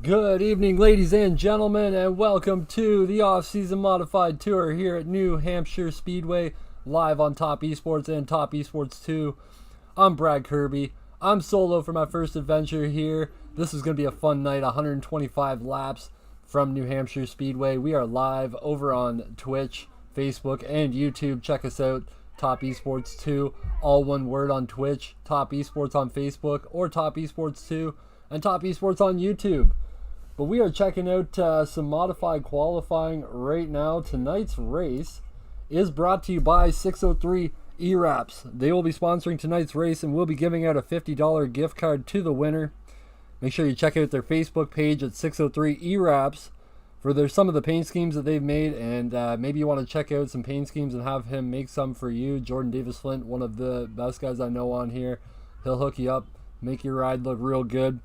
Good evening, ladies and gentlemen, and welcome to the off-season modified tour here at New Hampshire Speedway, live on Topp eSports and Topp eSports 2. I'm Brad Kirby. I'm solo for my first adventure here. This is going to be a fun night, 125 laps from New Hampshire Speedway. We are live over on Twitch, Facebook, and YouTube. Check us out, Topp eSports 2, all one word on Twitch, Topp eSports on Facebook, or Topp eSports 2, and Topp eSports on YouTube. But we are checking out some modified qualifying right now. Tonight's race is brought to you by 603 eWRAPS. They will be sponsoring tonight's race and will be giving out a $50 gift card to the winner. Make sure you check out their Facebook page at 603 eWRAPS for some of the paint schemes that they've made, and maybe you want to check out some paint schemes and have him make some for you. Jordan Davis Flint, one of the best guys I know on here. He'll hook you up, make your ride look real good.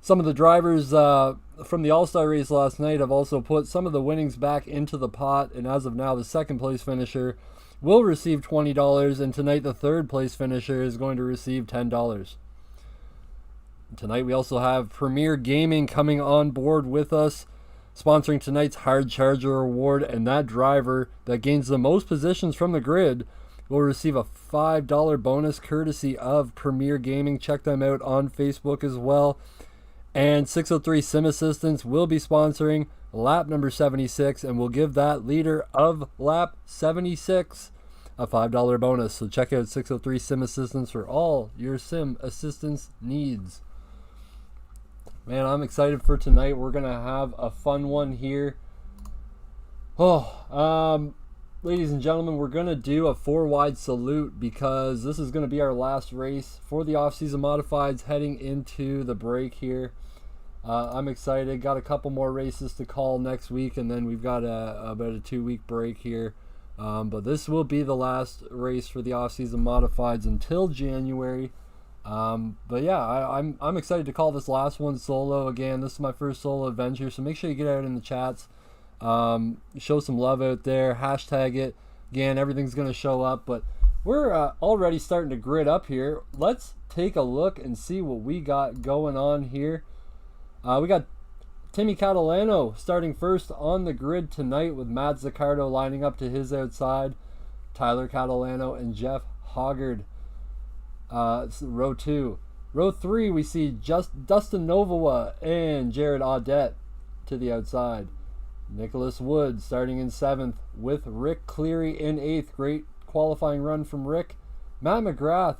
Some of the drivers from the All-Star race last night have also put some of the winnings back into the pot, and as of now, the second place finisher will receive $20, and tonight the third place finisher is going to receive $10. Tonight we also have Premier Gaming coming on board with us, sponsoring tonight's Hard Charger Award, and that driver that gains the most positions from the grid will receive a $5 bonus courtesy of Premier Gaming. Check them out on Facebook as well. And 603 Sim Assistance will be sponsoring lap number 76, and will give that leader of lap 76 a $5 bonus. So check out 603 Sim Assistance for all your sim assistance needs. Man, I'm excited for tonight. We're going to have a fun one here. Ladies and gentlemen, we're going to do a 4-wide salute because this is going to be our last race for the off-season modifieds heading into the break here. I'm excited. Got a couple more races to call next week, and then we've got about a 2-week break here. But this will be the last race for the off-season modifieds until January. But yeah, I'm excited to call this last one solo. Again, this is my first solo adventure, so make sure you get out in the chats. Show some love out there. Hashtag it. Again, everything's going to show up. But we're already starting to grid up here. Let's take a look and see what we got going on here. We got Timmy Catalano starting first on the grid tonight with Matt Zaccardo lining up to his outside. Tyler Catalano and Jeff Hoggard. Row 2. Row 3, we see Dustin Novoa and Jared Audette to the outside. Nicholas Wood starting in 7th with Rick Cleary in 8th. Great qualifying run from Rick. Matt McGrath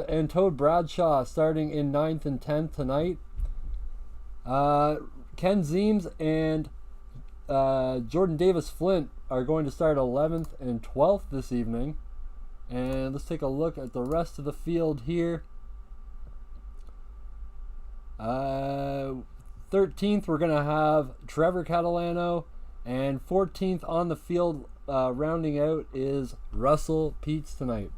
and Toad Bradshaw starting in 9th and 10th tonight. Ken Zeems and Jordan Davis Flint are going to start 11th and 12th this evening. And let's take a look at the rest of the field here. 13th, we're going to have Trevor Catalano. And 14th on the field, rounding out, is Russell Peets tonight.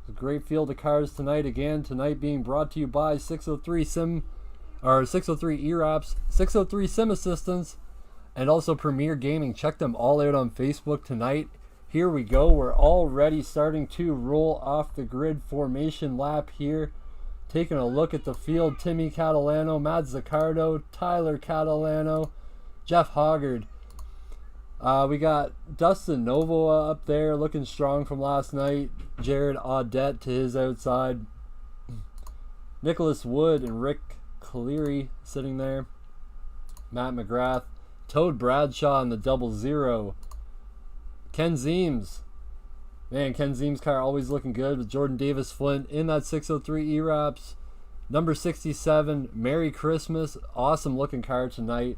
It's a great field of cars tonight. Again, tonight being brought to you by 603 eWRAPS, 603 Sim Assistance, and also Premier Gaming. Check them all out on Facebook tonight. Here we go. We're already starting to roll off the grid formation lap here. Taking a look at the field. Timmy Catalano, Matt Zaccardo, Tyler Catalano, Jeff Hoggard. We got Dustin Novoa up there looking strong from last night. Jared Audette to his outside. Nicholas Wood and Rick Cleary sitting there. Matt McGrath. Toad Bradshaw in the 00. Ken Zeems. Man, Ken Zeems' car always looking good with Jordan Davis Flint in that 603 eWRAPS. Number 67, Merry Christmas. Awesome looking car tonight.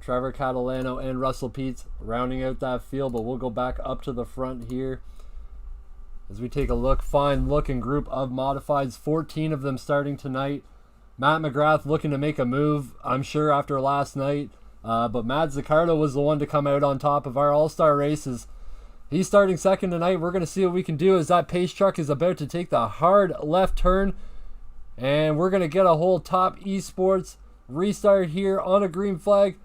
Trevor Catalano and Russell Peets rounding out that field, but we'll go back up to the front here as we take a look. Fine looking group of modifieds, 14 of them starting tonight. Matt McGrath looking to make a move, I'm sure, after last night. But Matt Zaccardo was the one to come out on top of our all-star races. He's starting second tonight. We're going to see what we can do as that pace truck is about to take the hard left turn. And we're going to get a whole Topp eSports restart here on a green flag.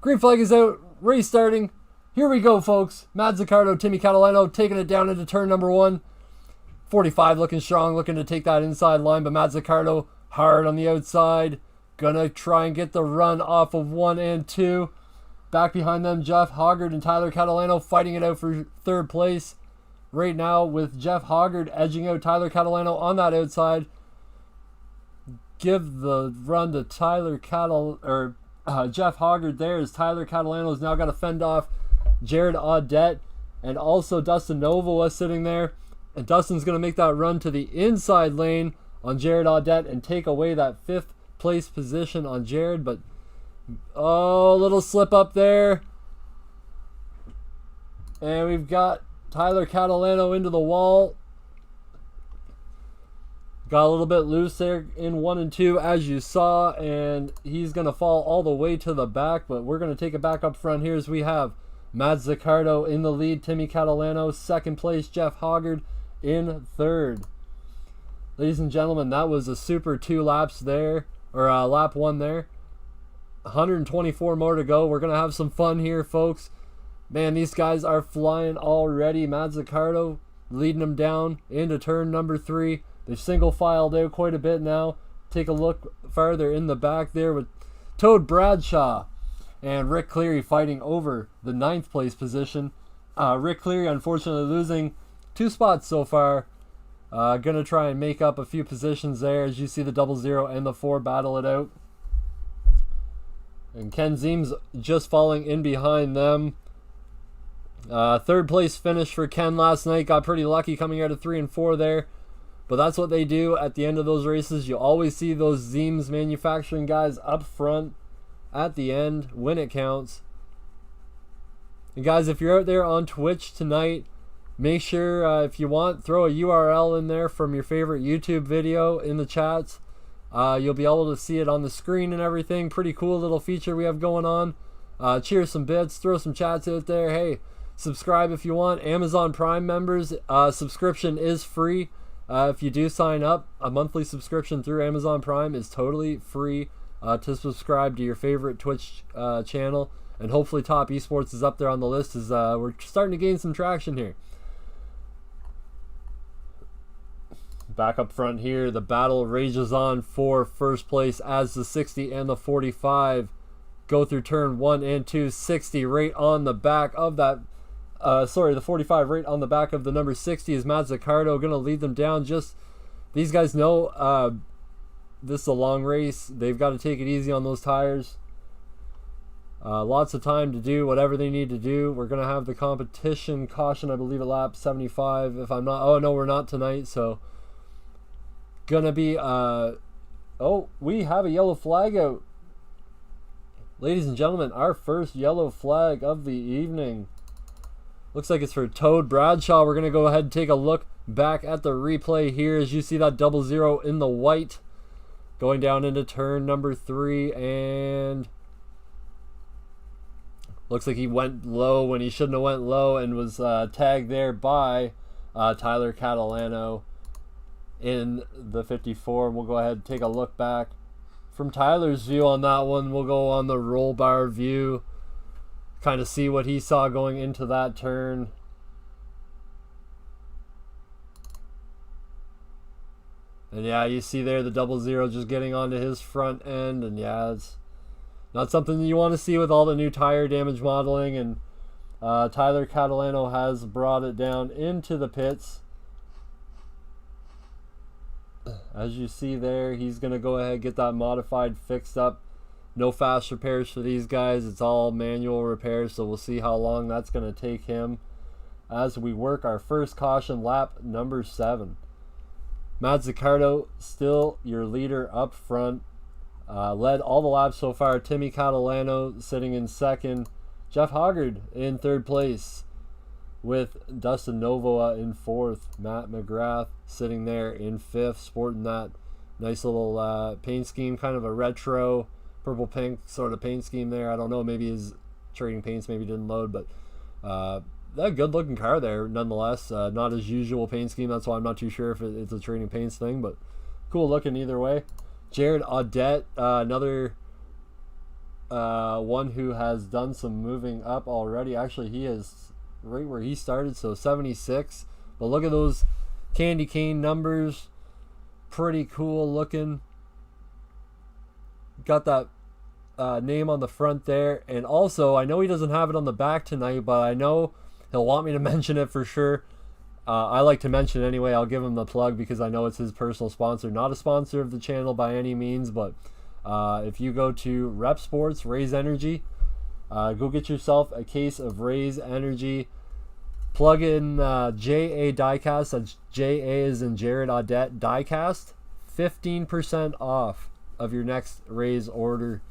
Green flag is out. Restarting. Here we go, folks. Matt Zaccardo, Timmy Catalano taking it down into turn number 1. 45 looking strong, looking to take that inside line. But Matt Zaccardo hard on the outside. Gonna try and get the run off of 1 and 2. Back behind them, Jeff Hoggard and Tyler Catalano fighting it out for third place. Right now with Jeff Hoggard edging out Tyler Catalano on that outside. Give the run to Jeff Hoggard there as Tyler Catalano's now got to fend off Jared Audette and also Dustin Novoa sitting there. And Dustin's going to make that run to the inside lane on Jared Audette and take away that 5th place position on Jared. But little slip up there. And we've got Tyler Catalano into the wall. Got a little bit loose there in 1 and 2, as you saw, and he's going to fall all the way to the back, but we're going to take it back up front here as we have Matt Zaccardo in the lead, Timmy Catalano second place, Jeff Hoggard in third. Ladies and gentlemen, that was a super 2 laps there, or lap 1 there. 124 more to go. We're going to have some fun here, folks. Man, these guys are flying already. Matt Zaccardo leading them down into turn number 3. They've single filed out quite a bit now. Take a look farther in the back there with Toad Bradshaw and Rick Cleary fighting over the 9th place position. Rick Cleary unfortunately losing 2 spots so far. Gonna try and make up a few positions there as you see the 00 and the 4 battle it out. And Ken Zeem's just falling in behind them. 3rd place finish for Ken last night. Got pretty lucky coming out of 3 and 4 there. But that's what they do at the end of those races. You always see those Zeem's manufacturing guys up front at the end when it counts. And guys, if you're out there on Twitch tonight, make sure if you want, throw a URL in there from your favorite YouTube video in the chats. You'll be able to see it on the screen and everything. Pretty cool little feature we have going on. Cheer some bits, throw some chats out there. Hey, subscribe if you want. Amazon Prime members, subscription is free. If you do sign up, a monthly subscription through Amazon Prime is totally free to subscribe to your favorite Twitch channel. And hopefully Topp eSports is up there on the list as we're starting to gain some traction here. Back up front here, the battle rages on for first place as the 60 and the 45 go through turn 1 and 2. 60 right on the back of that. The 45 right on the back of the number 60 is Matt Zaccardo, going to lead them down. Just these guys know this is a long race. They've got to take it easy on those tires. Lots of time to do whatever they need to do. We're going to have the competition caution, I believe, at lap 75. If I'm not, oh no, we're not tonight. So gonna be we have a yellow flag out, ladies and gentlemen. Our first yellow flag of the evening. Looks like it's for Toad Bradshaw. We're going to go ahead and take a look back at the replay here as you see that 00 in the white going down into turn number 3, and looks like he went low when he shouldn't have went low and was tagged there by Tyler Catalano in the 54. We'll go ahead and take a look back from Tyler's view on that one. We'll go on the roll bar view, kind of see what he saw going into that turn. And yeah, you see there the 00 just getting onto his front end, and yeah, it's not something you want to see with all the new tire damage modeling. And Tyler Catalano has brought it down into the pits. As you see there, he's going to go ahead and get that modified fixed up. No fast repairs for these guys. It's all manual repairs, so we'll see how long that's going to take him as we work our first caution, lap number 7. Matt Zaccardo still your leader up front. Led all the laps so far. Timmy Catalano sitting in second. Jeff Hoggard in third place with Dustin Novoa in fourth. Matt McGrath sitting there in fifth, sporting that nice little paint scheme, kind of a retro purple pink sort of paint scheme there. I don't know, maybe his trading paints maybe didn't load, but that good looking car there nonetheless. Not his usual paint scheme, that's why I'm not too sure if it's a trading paints thing, but cool looking either way. Jared Audette, another one who has done some moving up already. Actually, he is right where he started, so 76. But look at those candy cane numbers. Pretty cool looking. Got that name on the front there. And also, I know he doesn't have it on the back tonight, but I know he'll want me to mention it for sure. I like to mention it anyway. I'll give him the plug because I know it's his personal sponsor. Not a sponsor of the channel by any means, but if you go to Rep Sports, Raise Energy, go get yourself a case of Raise Energy. Plug in JA Diecast. That's JA as in Jared Audette Diecast. 15% off of your next Raise order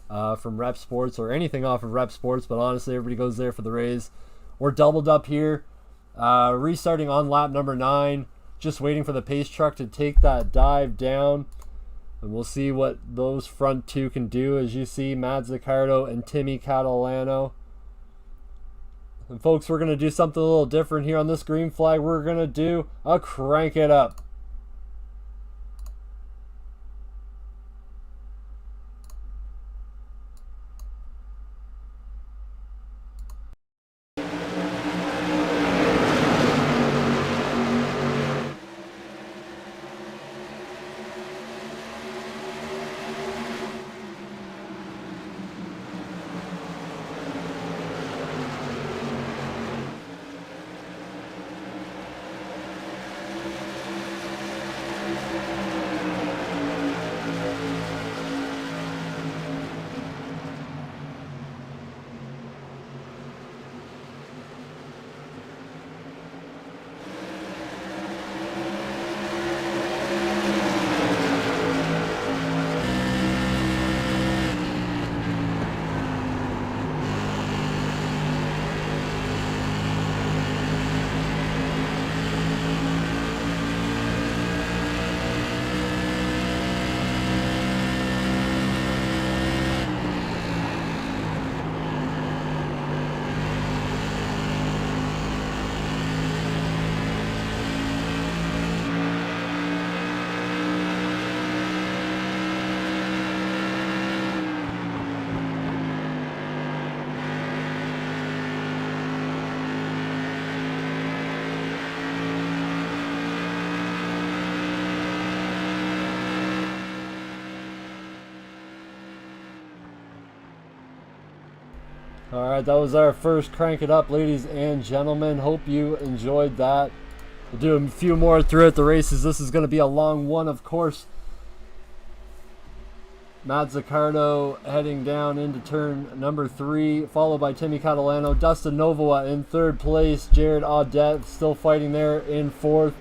from Rep Sports, or anything off of Rep Sports, but honestly, everybody goes there for the Raise. We're doubled up here. Restarting on lap number 9. just waiting for the pace truck to take that dive down. And we'll see what those front two can do. As you see, Matt Zaccardo and Timmy Catalano. And folks, we're going to do something a little different here on this green flag. We're going to do a crank it up. Alright, that was our first crank it up, ladies and gentlemen. Hope you enjoyed that. We'll do a few more throughout the races. This is going to be a long one, of course. Matt Zaccardo heading down into turn number 3, followed by Timmy Catalano. Dustin Novoa in 3rd place. Jared Audette still fighting there in 4th.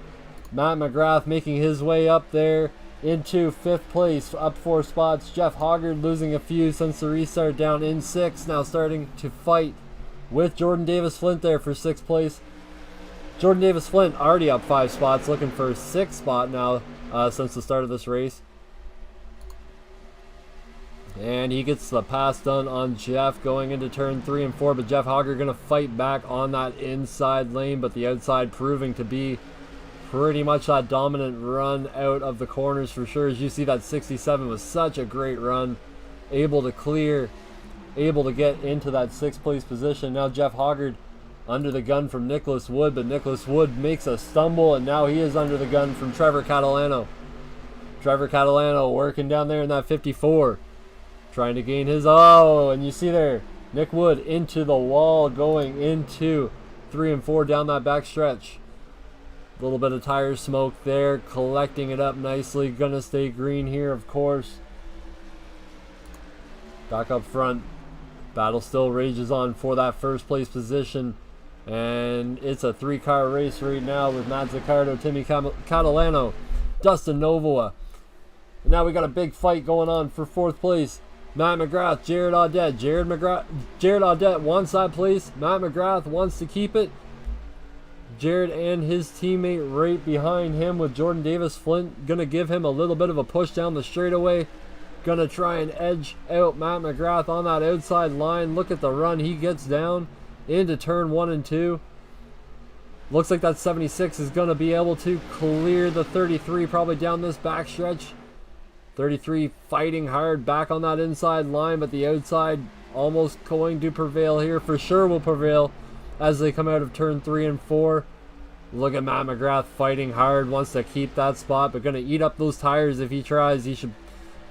Matt McGrath making his way up there into 5th place, up 4 spots. Jeff Hoggard losing a few since the restart, down in 6th. Now starting to fight with Jordan Davis Flint there for 6th place. Jordan Davis Flint already up 5 spots, looking for 6th spot now since the start of this race. And he gets the pass done on Jeff going into turn 3 and 4, but Jeff Hoggard going to fight back on that inside lane, but the outside proving to be pretty much that dominant run out of the corners for sure. As you see, that 67 was such a great run, able to clear, able to get into that 6th place position. Now Jeff Hoggard under the gun from Nicholas Wood, but Nicholas Wood makes a stumble, and now he is under the gun from Trevor Catalano. Trevor Catalano working down there in that 54, trying to gain his, and you see there, Nick Wood into the wall going into 3 and 4 down that back stretch. A little bit of tire smoke there, collecting it up nicely. Gonna stay green here, of course. Back up front, battle still rages on for that 1st place position, and it's a 3-car race right now with Matt Zaccardo, Timmy Catalano, Dustin Novoa. And now we got a big fight going on for 4th place. Matt McGrath, Jared Audette. Jared Audette wants that place. Matt McGrath wants to keep it. Jared and his teammate right behind him with Jordan Davis Flint. Gonna give him a little bit of a push down the straightaway. Gonna try and edge out Matt McGrath on that outside line. Look at the run he gets down into turn 1 and 2. Looks like that 76 is gonna be able to clear the 33 probably down this back stretch. 33 fighting hard back on that inside line, but the outside almost going to prevail here. For sure will prevail as they come out of turn 3 and 4. Look at Matt McGrath fighting hard, wants to keep that spot, but going to eat up those tires if he tries. He should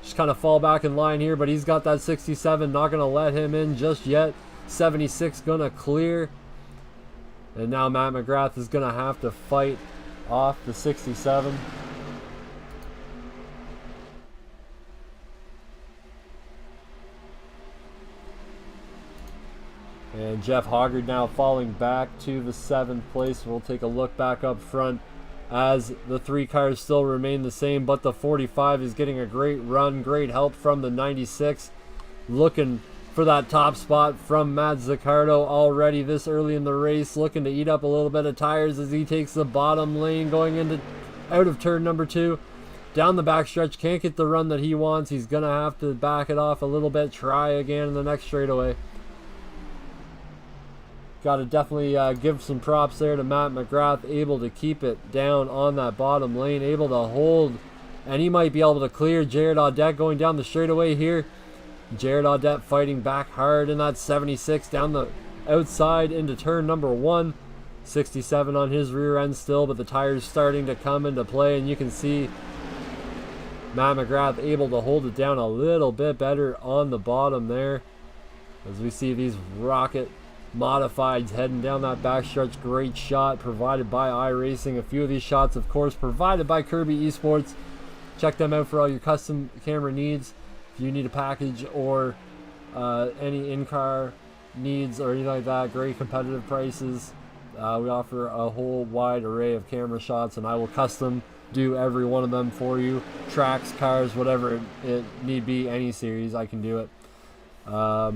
just kind of fall back in line here, but he's got that 67, not going to let him in just yet. 76 going to clear. And now Matt McGrath is going to have to fight off the 67. And Jeff Hoggard now falling back to the 7th place. We'll take a look back up front as the 3 cars still remain the same, but the 45 is getting a great run, great help from the 96. Looking for that top spot from Matt Zaccardo already this early in the race, looking to eat up a little bit of tires as he takes the bottom lane going into out of turn number 2. Down the backstretch, can't get the run that he wants. He's going to have to back it off a little bit, try again in the next straightaway. Got to definitely give some props there to Matt McGrath, able to keep it down on that bottom lane, able to hold, and he might be able to clear Jared Audette going down the straightaway here. Jared Audette fighting back hard in that 76 down the outside into turn number 1. 67 on his rear end still, but the tires starting to come into play, and you can see Matt McGrath able to hold it down a little bit better on the bottom there. As we see these rocket modifieds heading down that backstretch. Great shot provided by iRacing. A few of these shots, of course, provided by Kirby Esports. Check them out for all your custom camera needs. If you need a package or any in-car needs or anything like that, great competitive prices. We offer a whole wide array of camera shots, and I will custom do every one of them for you. Tracks, cars, whatever it need be, any series, I can do it. But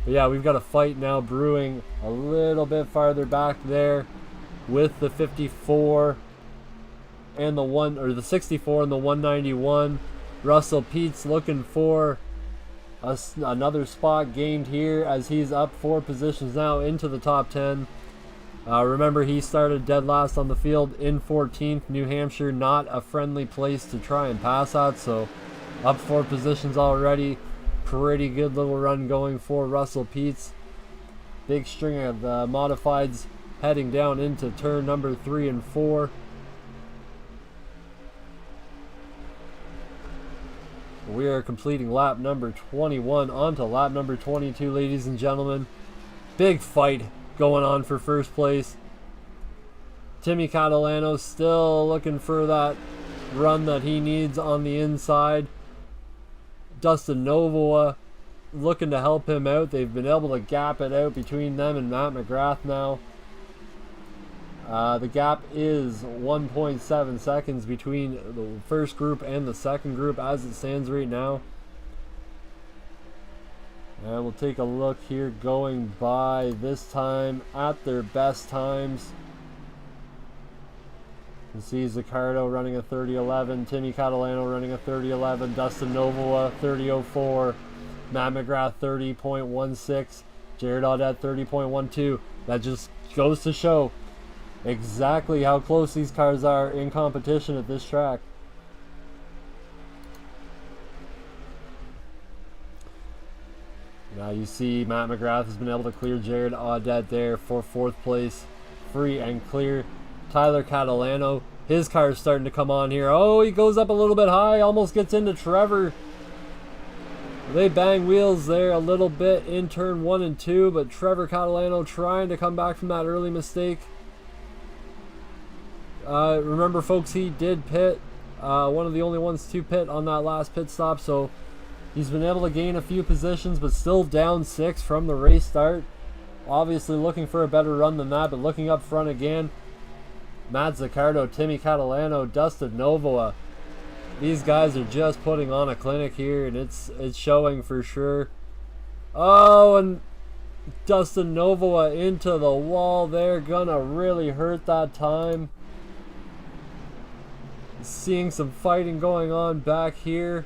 yeah, we've got a fight now brewing a little bit farther back there with the 54 and the 64 and the 191. Russell Peets looking for another spot gained here as he's up 4 positions now into the top 10. Remember, he started dead last on the field in 14th. New Hampshire, not a friendly place to try and pass at, so up 4 positions already. Pretty good little run going for Russell Peets. Big string of modifieds heading down into turn number 3 and 4. We are completing lap number 21 onto lap number 22, ladies and gentlemen. Big fight going on for first place. Timmy Catalano still looking for that run that he needs on the inside. Dustin Novoa looking to help him out. They've been able to gap it out between them and Matt McGrath now. The gap is 1.7 seconds between the first group and the second group as it stands right now. And we'll take a look here going by this time at their best times. You see Zaccardo running a 30.11, Timmy Catalano running a 30.11, Dustin Novoa 30.04, Matt McGrath 30.16, Jared Audette 30.12. That just goes to show exactly how close these cars are in competition at this track. Now you see Matt McGrath has been able to clear Jared Audette there for 4th place. Free and clear. Tyler Catalano, his car is starting to come on here. Oh, he goes up a little bit high, almost gets into Trevor. They bang wheels there a little bit in turn 1 and 2, but Trevor Catalano trying to come back from that early mistake. Remember, folks, he did pit. One of the only ones to pit on that last pit stop, so he's been able to gain a few positions, but still down 6 from the race start. Obviously looking for a better run than that, but looking up front again. Matt Zaccardo, Timmy Catalano, Dustin Novoa. These guys are just putting on a clinic here, and it's showing for sure. Oh, and Dustin Novoa into the wall there. Gonna really hurt that time. Seeing some fighting going on back here.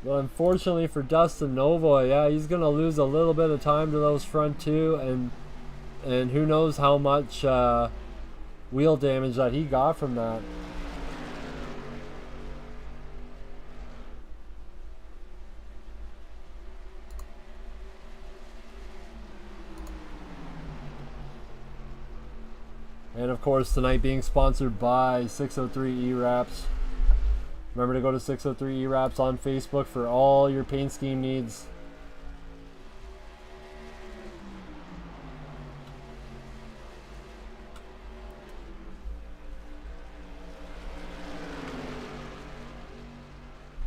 But unfortunately for Dustin Novoa, yeah, he's going to lose a little bit of time to those front 2, and who knows how much wheel damage that he got from that. And of course, tonight being sponsored by 603 eWRAPS. Remember to go to 603 eWRAPS on Facebook for all your paint scheme needs.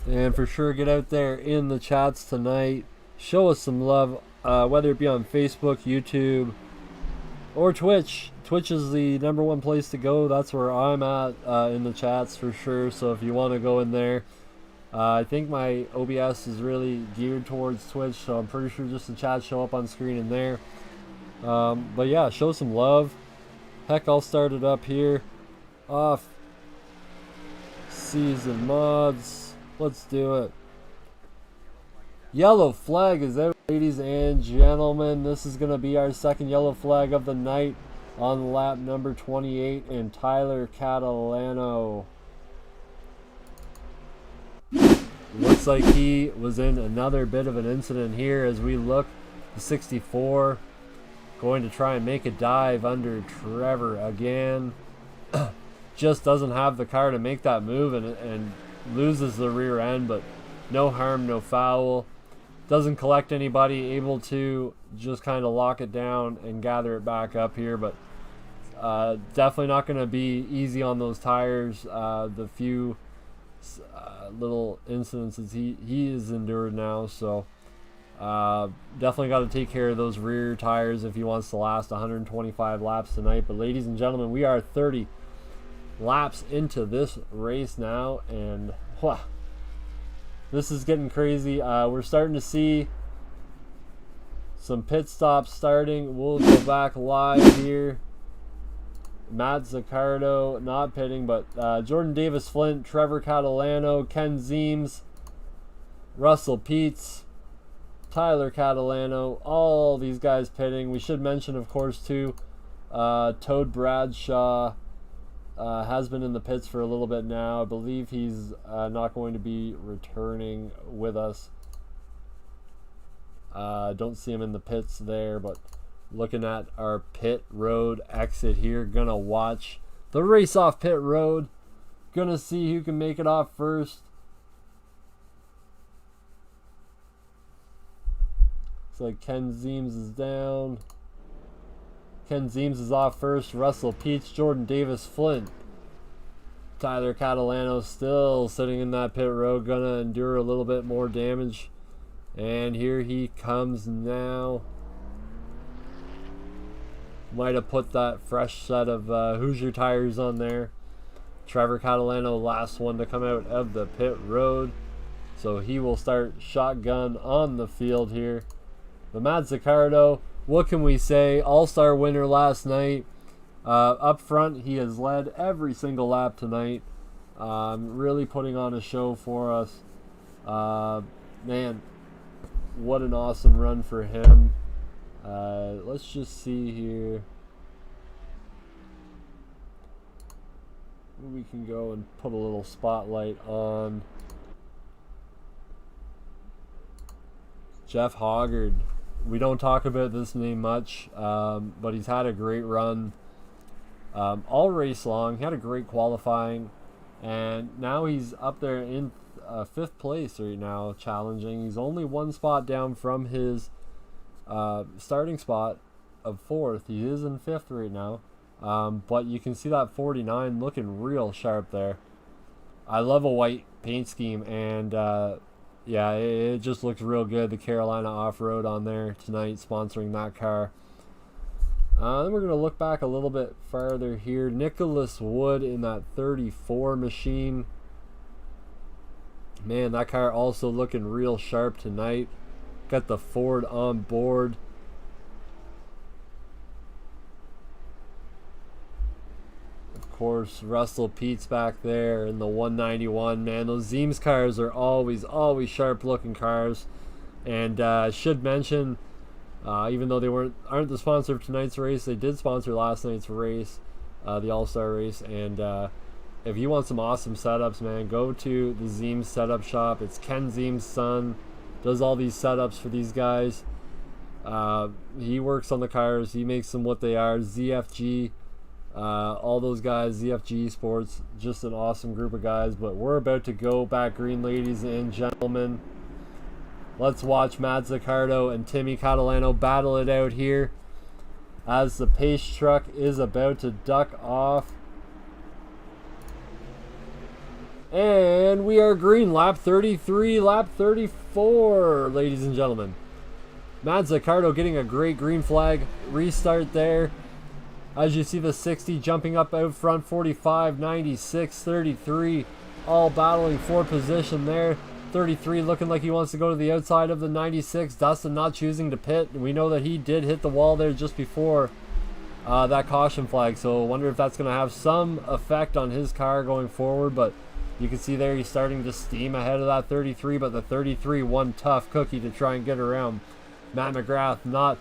And for sure, get out there in the chats tonight. Show us some love, whether it be on Facebook, YouTube, or Twitch. Twitch is the #1 place to go. That's where I'm at in the chats for sure. So if you want to go in there, I think my OBS is really geared towards Twitch, so I'm pretty sure just the chat show up on screen in there. But yeah, show some love. Heck, I'll start it up here. Off season mods. Let's do it. Yellow flag is out, ladies and gentlemen. This is going to be our second yellow flag of the night on lap number 28, and Tyler Catalano. Looks like he was in another bit of an incident here as we look. The 64 going to try and make a dive under Trevor again. Just doesn't have the car to make that move and loses the rear end, but no harm, no foul. Doesn't collect anybody, able to just kind of lock it down and gather it back up here, but definitely not going to be easy on those tires. The few little incidences he has endured now, so definitely got to take care of those rear tires if he wants to last 125 laps tonight. But ladies and gentlemen, we are 30 laps into this race now, and this is getting crazy. We're starting to see some pit stops starting. We'll go back live here. Matt Zaccardo not pitting, but Jordan Davis Flint, Trevor Catalano, Ken Zeems, Russell Peets, Tyler Catalano, all these guys pitting. We should mention, of course, too, Toad Bradshaw has been in the pits for a little bit now. I believe he's not going to be returning with us. Don't see him in the pits there, but looking at our pit road exit here. Gonna watch the race off pit road. Gonna see who can make it off first. Looks like Ken Zeems is down. Ken Zeems is off first. Russell Peets, Jordan Davis Flint. Tyler Catalano still sitting in that pit road. Gonna endure a little bit more damage. And here he comes now. Might have put that fresh set of Hoosier tires on there. Trevor Catalano, last one to come out of the pit road. So he will start shotgun on the field here. But Matt Zaccardo, what can we say? All-star winner last night. Up front, he has led every single lap tonight. Really putting on a show for us. Man, what an awesome run for him. Let's just see here. We can go and put a little spotlight on Jeff Hoggard. We don't talk about this name much, but he's had a great run all race long. He had a great qualifying, and now he's up there in 5th place right now, challenging. He's only one spot down from his starting spot of 4th. He is in 5th right now, but you can see that 49 looking real sharp there. I love a white paint scheme, and yeah, it just looks real good. The Carolina Off-Road on there tonight, sponsoring that car. Then we're going to look back a little bit farther here. Nicholas Wood in that 34 machine. Man, that car also looking real sharp tonight. Got the Ford on board. Of course, Russell Peets back there in the 191. Man, those Zeems cars are always sharp looking cars. And should mention, even though they aren't the sponsor of tonight's race, they did sponsor last night's race, the All-Star race. And if you want some awesome setups, man, go to the Zeems setup shop. It's Ken Zeems' son. Does all these setups for these guys. He works on the cars. He makes them what they are. ZFG, all those guys, ZFG eSports, just an awesome group of guys. But we're about to go back green, ladies and gentlemen. Let's watch Matt Zaccardo and Timmy Catalano battle it out here as the pace truck is about to duck off. And we are green. Lap 33, lap 34, ladies and gentlemen. Matt Zaccardo getting a great green flag restart there. As you see the 60 jumping up out front, 45, 96, 33, all battling for position there. 33 looking like he wants to go to the outside of the 96. Dustin not choosing to pit. We know that he did hit the wall there just before that caution flag. So I wonder if that's going to have some effect on his car going forward. But you can see there he's starting to steam ahead of that 33. But the 33, one tough cookie to try and get around. Matt McGrath, not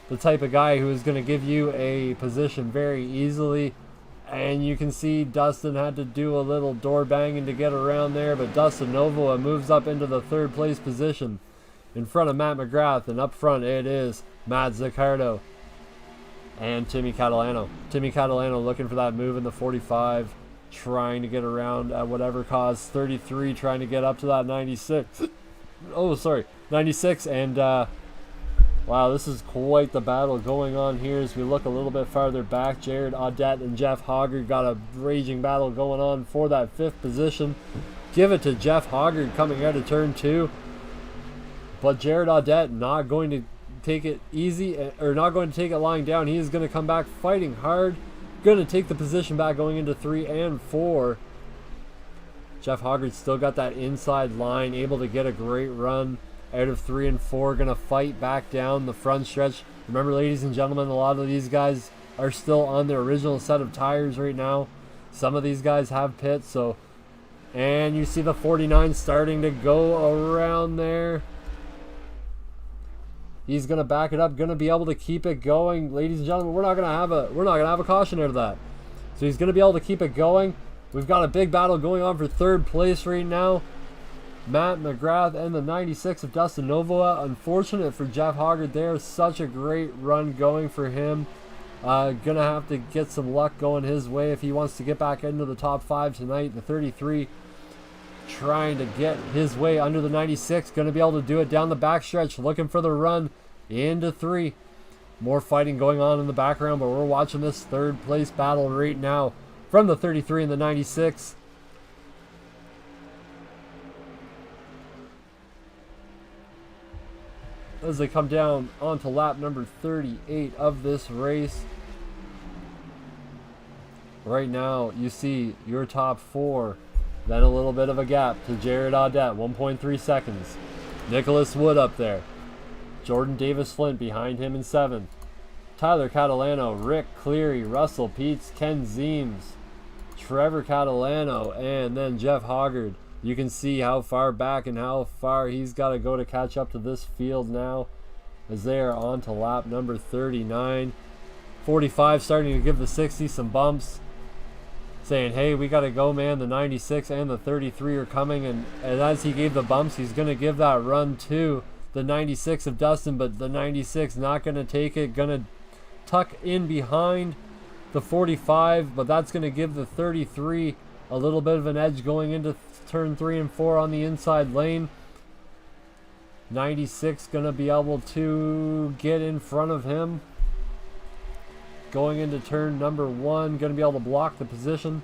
the type of guy who is going to give you a position very easily. And you can see Dustin had to do a little door banging to get around there. But Dustin Novoa moves up into the third place position in front of Matt McGrath. And up front it is Matt Zaccardo and Timmy Catalano. Timmy Catalano looking for that move in the 45. Trying to get around at whatever cost. 33 trying to get up to that 96. Oh, sorry. 96 and... wow, this is quite the battle going on here as we look a little bit farther back. Jared Audette and Jeff Hoggard got a raging battle going on for that 5th position. Give it to Jeff Hoggard coming out of turn 2. But Jared Audette not going to take it easy, or not going to take it lying down. He is going to come back fighting hard. Going to take the position back going into 3 and 4. Jeff Hoggard still got that inside line, able to get a great run out of 3 and 4, gonna fight back down the front stretch. Remember, ladies and gentlemen, a lot of these guys are still on their original set of tires right now. Some of these guys have pits, so... And you see the 49 starting to go around there. He's gonna back it up, gonna be able to keep it going. Ladies and gentlemen, we're not gonna have a caution out of that. So he's gonna be able to keep it going. We've got a big battle going on for 3rd place right now. Matt McGrath and the 96 of Dustin Novoa. Unfortunate for Jeff Hoggard there. Such a great run going for him. Gonna have to get some luck going his way if he wants to get back into the top 5 tonight. The 33 trying to get his way under the 96. Gonna be able to do it down the backstretch. Looking for the run into 3. More fighting going on in the background, but we're watching this 3rd place battle right now from the 33 and the 96. As they come down onto lap number 38 of this race. Right now, you see your top 4. Then a little bit of a gap to Jared Audette, 1.3 seconds. Nicholas Wood up there. Jordan Davis Flint behind him in 7th. Tyler Catalano, Rick Cleary, Russell Peets, Ken Zeems, Trevor Catalano, and then Jeff Hoggard. You can see how far back and how far he's got to go to catch up to this field now, as they are on to lap number 39. 45 starting to give the 60 some bumps, saying, hey, we got to go, man. The 96 and the 33 are coming, and as he gave the bumps, he's going to give that run to the 96 of Dustin, but the 96 not going to take it, going to tuck in behind the 45, but that's going to give the 33 a little bit of an edge going into turn 3 and 4 on the inside lane. 96 gonna be able to get in front of him going into turn number 1, gonna be able to block the position.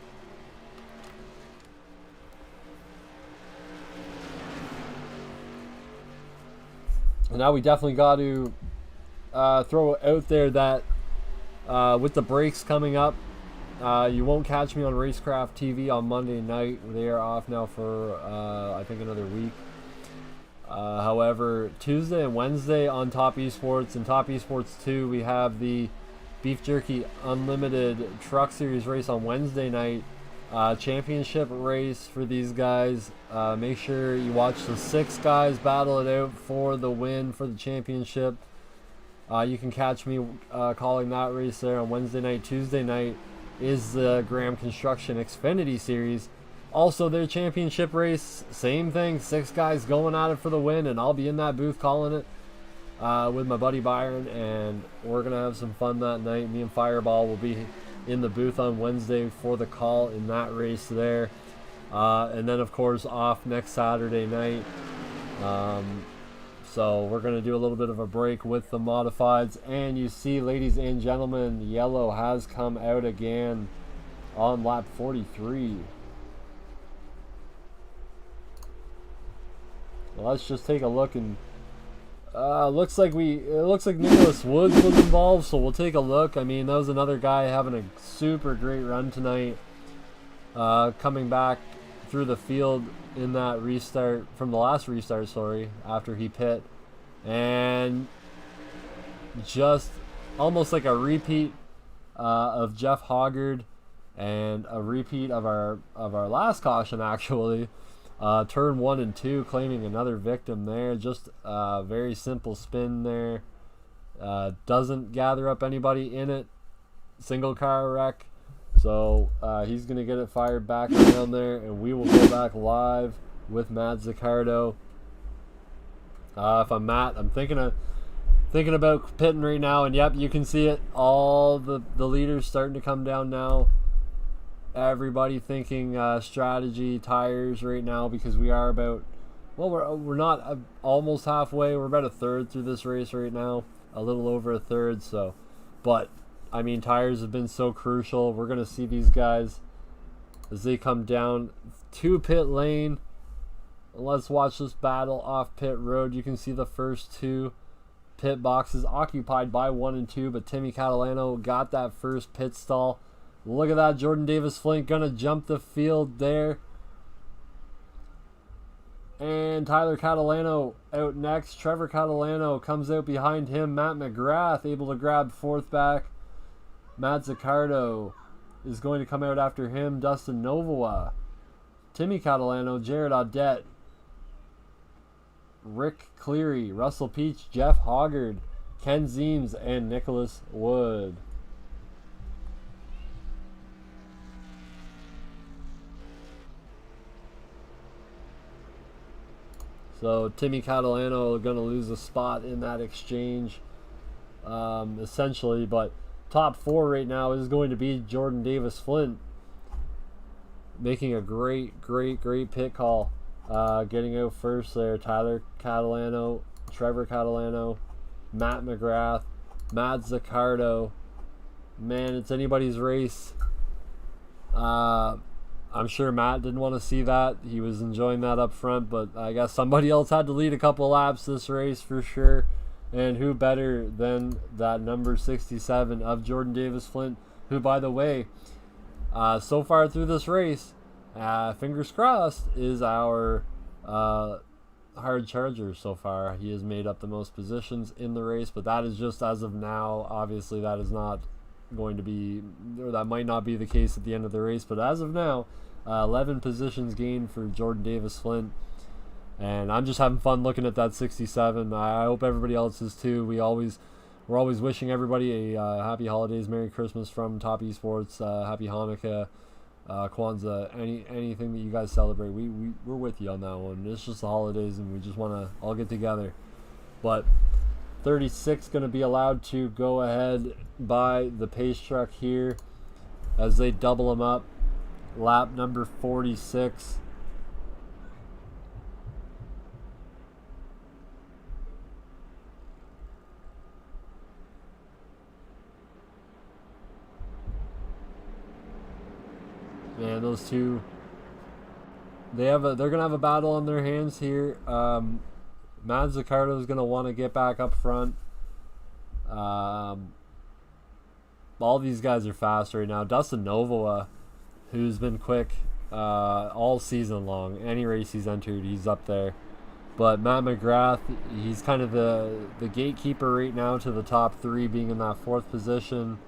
And now we definitely got to throw out there that with the breaks coming up, you won't catch me on Racecraft TV on Monday night. They are off now for, I think, another week. However, Tuesday and Wednesday on Topp eSports and Topp eSports 2, we have the Beef Jerky Unlimited Truck Series race on Wednesday night. Championship race for these guys. Make sure you watch the 6 guys battle it out for the win for the championship. You can catch me calling that race there on Wednesday night. Tuesday night is the Graham Construction Xfinity Series. Also their championship race, same thing, 6 guys going at it for the win, and I'll be in that booth calling it with my buddy Byron, and we're going to have some fun that night. Me and Fireball will be in the booth on Wednesday for the call in that race there. And then, of course, off next Saturday night. So we're going to do a little bit of a break with the modifieds. And you see, ladies and gentlemen, yellow has come out again on lap 43. Well, let's just take a look, and looks like Nicholas Woods was involved, so we'll take a look. I mean, that was another guy having a super great run tonight. Coming back through the field in that restart, from the last restart, sorry, after he pit. And just almost like a repeat of Jeff Hoggard and a repeat of our last caution, actually. Turn 1 and 2, claiming another victim there. Just a very simple spin there. Doesn't gather up anybody in it. Single car wreck. So he's going to get it fired back around there, and we will go back live with Matt Zaccardo. If I'm Matt, I'm thinking about pitting right now, and yep, you can see it. All the leaders starting to come down now. Everybody thinking strategy, tires right now, because we are about, well, we're not almost halfway. We're about a third through this race right now, a little over a third. So, but I mean, tires have been so crucial. We're gonna see these guys as they come down to pit lane. Let's watch this battle off pit road. You can see the first two pit boxes occupied by 1 and 2, but Timmy Catalano got that first pit stall. Look at that, Jordan Davis Flint gonna jump the field there. And Tyler Catalano out next. Trevor Catalano comes out behind him. Matt McGrath able to grab fourth back. Matt Zaccardo is going to come out after him. Dustin Novoa, Timmy Catalano, Jared Audette, Rick Cleary, Russell Peach, Jeff Hoggard, Ken Zeems, and Nicholas Wood. So Timmy Catalano going to lose a spot in that exchange, essentially. But top 4 right now is going to be Jordan Davis Flint, making a great pit call. Getting out first there, Tyler Catalano, Trevor Catalano, Matt McGrath, Matt Zaccardo. Man, it's anybody's race. I'm sure Matt didn't want to see that. He was enjoying that up front, but I guess somebody else had to lead a couple laps this race for sure. And who better than that number 67 of Jordan Davis Flint, who, by the way, so far through this race, fingers crossed, is our hard charger so far. He has made up the most positions in the race, but that is just as of now. Obviously, that is not going to be, or that might not be the case at the end of the race, but as of now, 11 positions gained for Jordan Davis Flint. And I'm just having fun looking at that 67. I hope everybody else is too. We're always wishing everybody a happy holidays, Merry Christmas from Topp eSports, happy Hanukkah, Kwanzaa, anything that you guys celebrate. We're with you on that one. It's just the holidays, and we just want to all get together. But 36 going to be allowed to go ahead by the pace truck here as they double them up. Lap number 46. Man, those two, they're gonna have a battle on their hands here. Matt Zaccardo is gonna want to get back up front. All these guys are fast right now. Dustin Novoa, who's been quick all season long, any race he's entered, he's up there. But Matt McGrath, he's kind of the gatekeeper right now to the top 3, being in that 4th position.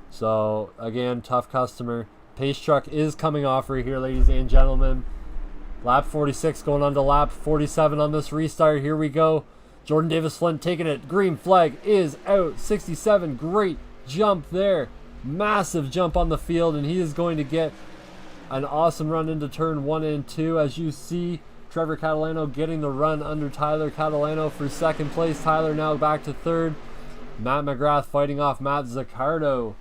So again, tough customer. Pace truck is coming off right here, ladies and gentlemen. Lap 46 going on to lap 47 on this restart. Here we go. Jordan Davis Flint taking it. Green flag is out. 67. Great jump there. Massive jump on the field, and he is going to get an awesome run into turn 1 and 2. As you see, Trevor Catalano getting the run under Tyler Catalano for 2nd place. Tyler now back to 3rd. Matt McGrath fighting off Matt Zaccardo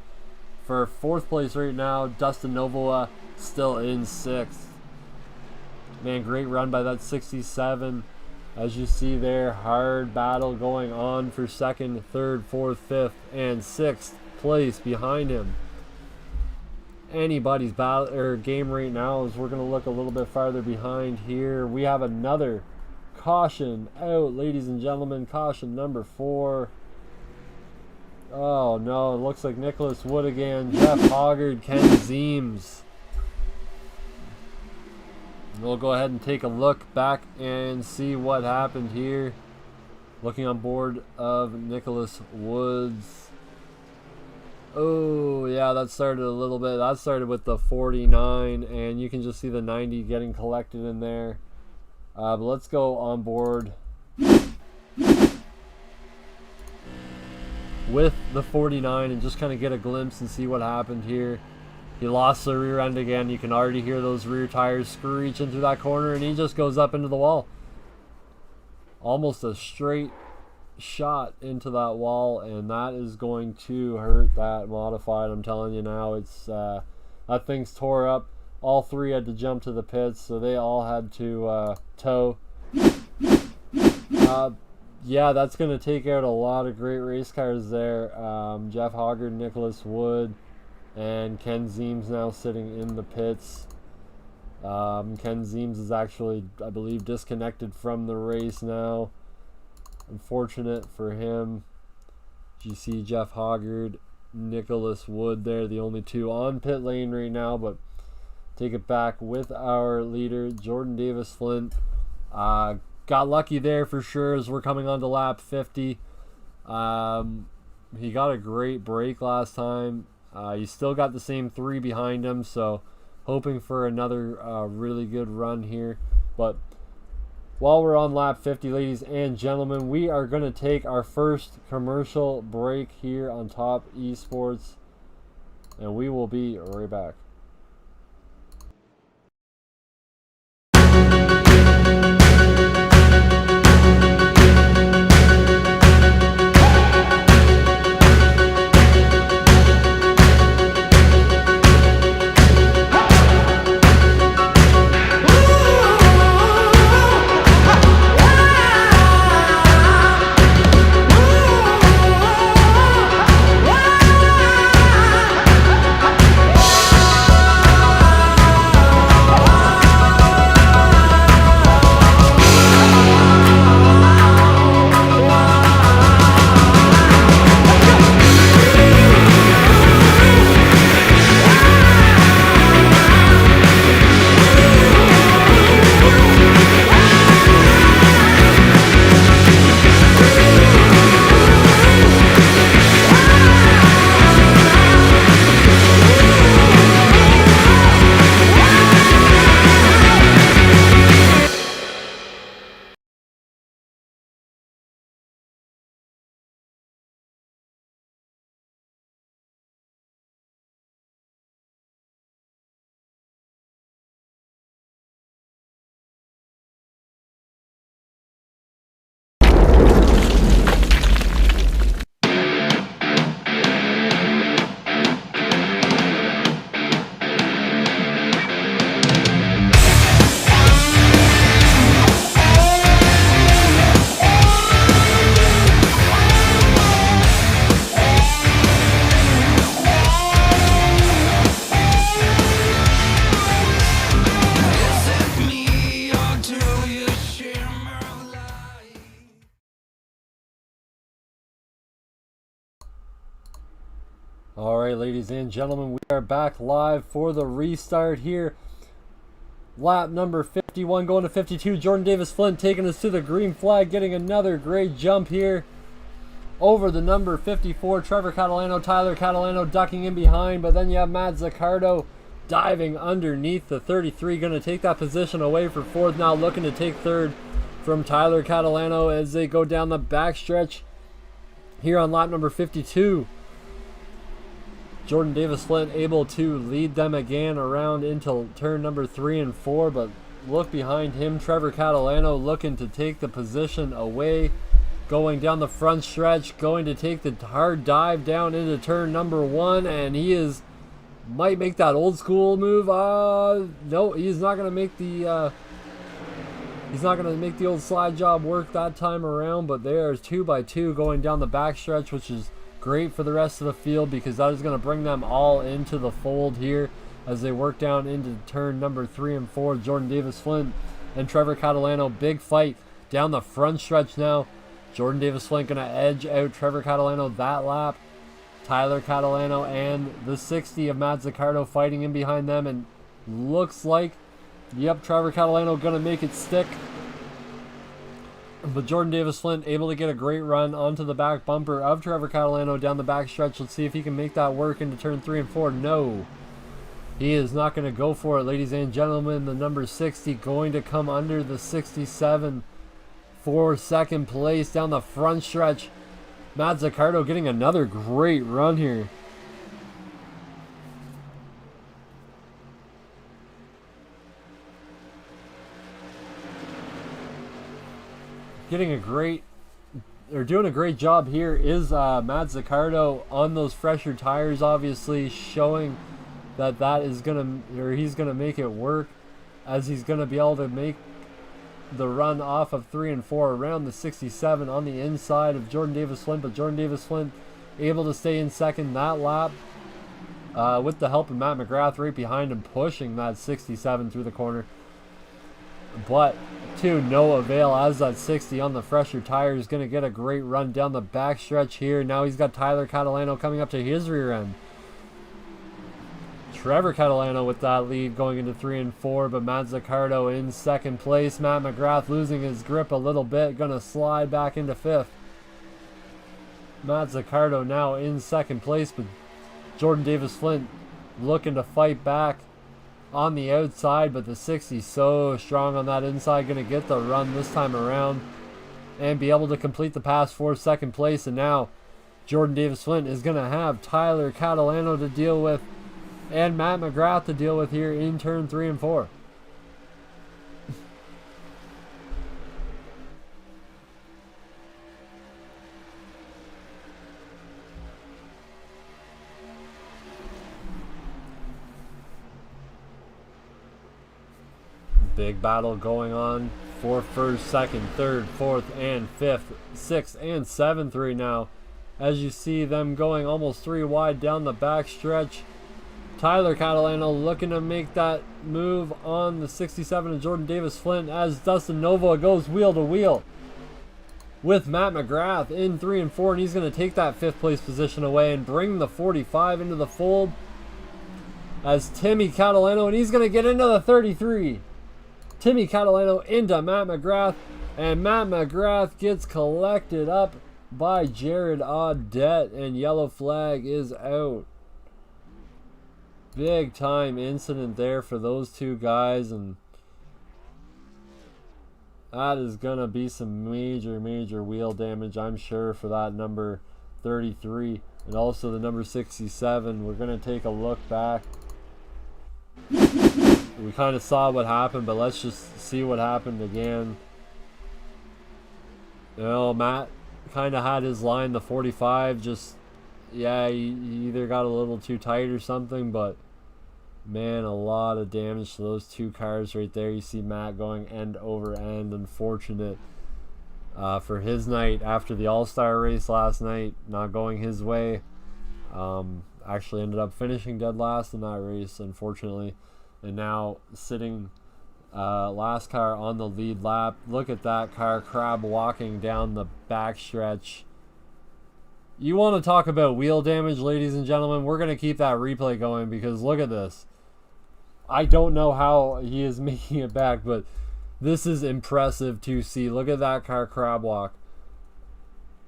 for 4th place right now. Dustin Novoa still in 6th. Man, great run by that 67. As you see there, hard battle going on for 2nd, 3rd, 4th, 5th, and 6th place behind him. Anybody's battle or game right now, as we're going to look a little bit farther behind here. We have another caution out, ladies and gentlemen. Caution number 4. Oh no, it looks like Nicholas Wood again. Jeff Hoggard, Ken Zeems. We'll go ahead and take a look back and see what happened here. Looking on board of Nicholas Woods. Oh, yeah, that started a little bit. That started with the 49, and you can just see the 90 getting collected in there. But let's go on board with the 49 and just kind of get a glimpse and see what happened here. He lost the rear end again. You can already hear those rear tires screech into that corner, and he just goes up into the wall. Almost a straight shot into that wall, and that is going to hurt that modified. I'm telling you now, it's that thing's tore up. All three had to jump to the pits, so they all had to tow. Yeah, that's going to take out a lot of great race cars there. Jeff Hoggard, Nicholas Wood, and Ken Zeems now sitting in the pits. Ken Zeems is actually, I believe, disconnected from the race now. Unfortunate for him. You see Jeff Hoggard, Nicholas Wood there, the only two on pit lane right now, but take it back with our leader, Jordan Davis Flint. Got lucky there for sure as we're coming on to lap 50. He got a great break last time. He's still got the same three behind him, so hoping for another really good run here. But while we're on lap 50, ladies and gentlemen, we are going to take our first commercial break here on Topp eSports, and we will be right back. Alright, ladies and gentlemen, we are back live for the restart here. Lap number 51 going to 52. Jordan Davis Flint taking us to the green flag, getting another great jump here over the number 54. Trevor Catalano, Tyler Catalano ducking in behind, but then you have Matt Zaccardo diving underneath the 33, going to take that position away for fourth now, looking to take third from Tyler Catalano as they go down the backstretch here on lap number 52. Jordan Davis Flint able to lead them again around into turn number 3 and 4, but look behind him, Trevor Catalano looking to take the position away, going down the front stretch, going to take the hard dive down into turn number 1, and he might make that old school move. No, he's not going to make the old slide job work that time around, but there's 2x2 going down the backstretch, which is great for the rest of the field because that is going to bring them all into the fold here as they work down into turn number 3 and 4. Jordan Davis Flint and Trevor Catalano, big fight down the front stretch now. Jordan Davis Flint going to edge out Trevor Catalano that lap. Tyler Catalano and the 60 of Matt Zaccardo fighting in behind them, and looks like Yep, Trevor Catalano going to make it stick. But Jordan Davis-Flint able to get a great run onto the back bumper of Trevor Catalano down the back stretch. Let's see if he can make that work into turn 3 and 4. No. He is not going to go for it, ladies and gentlemen. The number 60 going to come under the 67 for second place down the front stretch. Matt Zaccardo getting another great run here. Doing a great job here is Matt Zaccardo on those fresher tires, obviously showing that he's gonna make it work, as he's gonna be able to make the run off of 3 and 4 around the 67 on the inside of Jordan Davis-Flint. But Jordan Davis-Flint able to stay in second that lap with the help of Matt McGrath right behind him, pushing that 67 through the corner. But to no avail, as that 60 on the fresher tire is going to get a great run down the backstretch here. Now he's got Tyler Catalano coming up to his rear end. Trevor Catalano with that lead going into 3 and 4, but Matt Zaccardo in second place. Matt McGrath losing his grip a little bit, going to slide back into 5th. Matt Zaccardo now in second place, but Jordan Davis-Flint looking to fight back on the outside, but the 60 so strong on that inside, going to get the run this time around and be able to complete the pass for second place. And now Jordan Davis-Flint is going to have Tyler Catalano to deal with and Matt McGrath to deal with here in turn 3 and 4. Big battle going on for first, second, third, fourth, and fifth, sixth, and seventh right now. As you see them going almost 3 wide down the back stretch. Tyler Catalano looking to make that move on the 67 of Jordan Davis-Flint, as Dustin Novoa goes wheel to wheel with Matt McGrath in 3 and 4, and he's going to take that 5th place position away and bring the 45 into the fold as Timmy Catalano, and he's going to get into the 33. Timmy Catalano into Matt McGrath, and Matt McGrath gets collected up by Jared Audette, and yellow flag is out. Big time incident there for those two guys, and that is going to be some major wheel damage, I'm sure, for that number 33 and also the number 67. We're going to take a look back. We kind of saw what happened, but let's just see what happened again. You know, Matt kind of had his line, the 45, just, yeah, he either got a little too tight or something, but man, a lot of damage to those two cars right there. You see Matt going end over end. Unfortunate for his night after the All-Star race last night, not going his way. Actually ended up finishing dead last in that race, unfortunately. And now sitting last car on the lead lap. Look at that car crab walking down the backstretch. You want to talk about wheel damage, ladies and gentlemen? We're going to keep that replay going because look at this. I don't know how he is making it back, but this is impressive to see. Look at that car crab walk.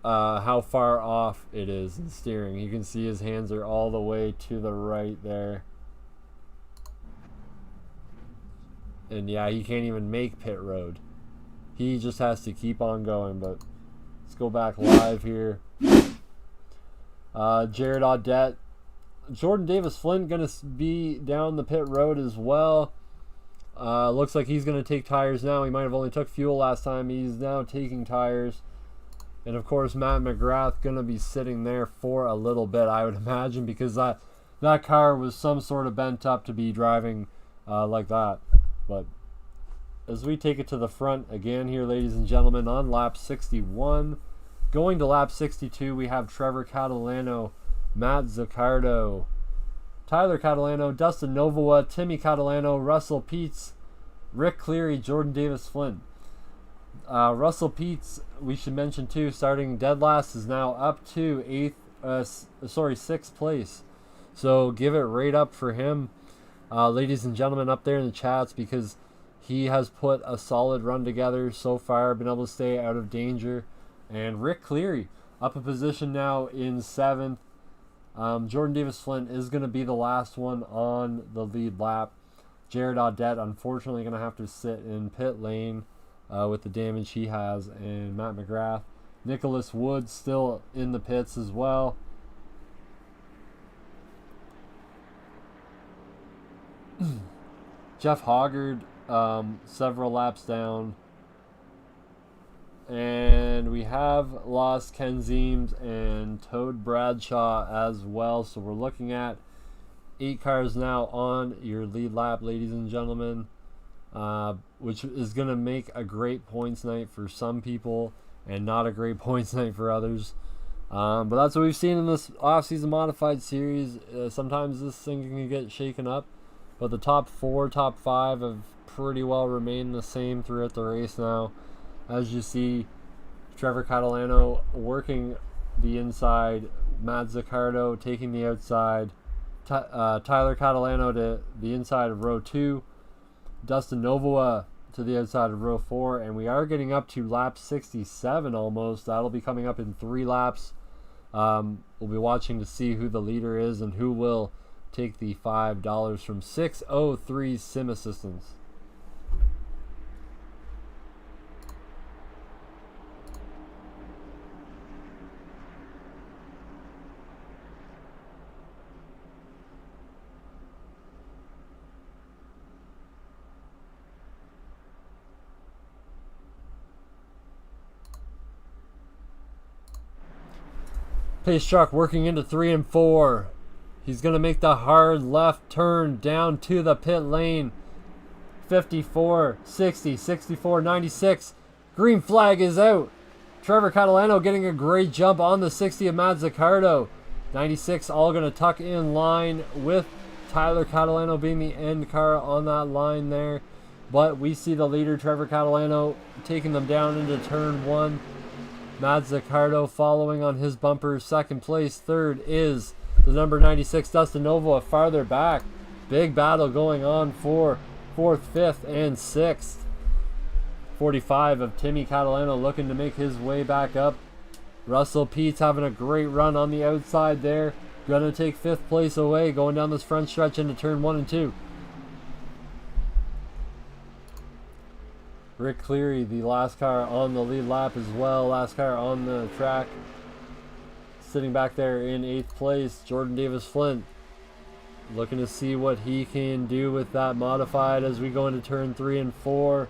How far off it is in steering. You can see his hands are all the way to the right there. And yeah, he can't even make pit road. He just has to keep on going. But let's go back live here. Jared Audette. Jordan Davis-Flint going to be down the pit road as well. Looks like he's going to take tires now. He might have only took fuel last time. He's now taking tires. And of course, Matt McGrath going to be sitting there for a little bit, I would imagine, because that car was some sort of bent up to be driving like that. But as we take it to the front again here, ladies and gentlemen, on lap 61, going to lap 62, we have Trevor Catalano, Matt Zaccardo, Tyler Catalano, Dustin Novoa, Timmy Catalano, Russell Peets, Rick Cleary, Jordan Davis-Flint. Russell Peets, we should mention too, starting dead last, is now up to 6th place. So give it right up for him, ladies and gentlemen, up there in the chats, because He has put a solid run together so far, been able to stay out of danger. And Rick Cleary up a position now in 7th. Jordan Davis-Flint is going to be the last one on the lead lap. Jared Audette, unfortunately, going to have to sit in pit lane with the damage he has. And Matt McGrath. Nicholas Wood still in the pits as well. Jeff Hoggard, several laps down. And we have lost Ken Zeems and Toad Bradshaw as well. So we're looking at 8 cars now on your lead lap, ladies and gentlemen, which is going to make a great points night for some people and not a great points night for others. But that's what we've seen in this off-season modified series. Sometimes this thing can get shaken up. But the top 4, top 5 have pretty well remained the same throughout the race now. As you see, Trevor Catalano working the inside, Matt Zaccardo taking the outside, Tyler Catalano to the inside of row 2, Dustin Novoa to the outside of row 4, and we are getting up to lap 67 almost. That'll be coming up in 3 laps. We'll be watching to see who the leader is and who will take the $5 from 603 Sim Assistance. Pace truck working into 3 and 4. He's going to make the hard left turn down to the pit lane. 54, 60, 64, 96. Green flag is out. Trevor Catalano getting a great jump on the 60 of Matt Zaccardo. 96 all going to tuck in line with Tyler Catalano being the end car on that line there. But we see the leader, Trevor Catalano, taking them down into turn 1. Matt Zaccardo following on his bumper. Second place. Third is the number 96, Dustin Novoa, farther back. Big battle going on for 4th, 5th, and 6th. 45 of Timmy Catalano looking to make his way back up. Russell Peets having a great run on the outside there. Going to take 5th place away, going down this front stretch into turn 1 and 2. Rick Cleary, the last car on the lead lap as well. Last car on the track. Sitting back there in 8th place, Jordan Davis-Flint. Looking to see what he can do with that modified as we go into turn 3 and 4.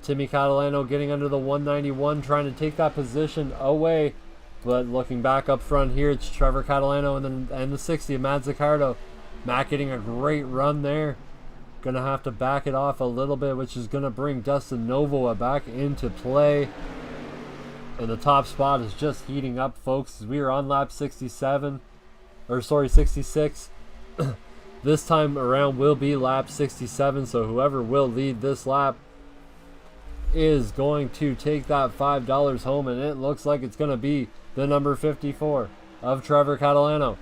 Timmy Catalano getting under the 191, trying to take that position away. But looking back up front here, it's Trevor Catalano and the 60 of Matt Zaccardo. Matt getting a great run there. Going to have to back it off a little bit, which is going to bring Dustin Novoa back into play. And the top spot is just heating up, folks, as we are on lap 66. This time around will be lap 67, so whoever will lead this lap is going to take that $5 home, and it looks like it's going to be the number 54 of Trevor Catalano.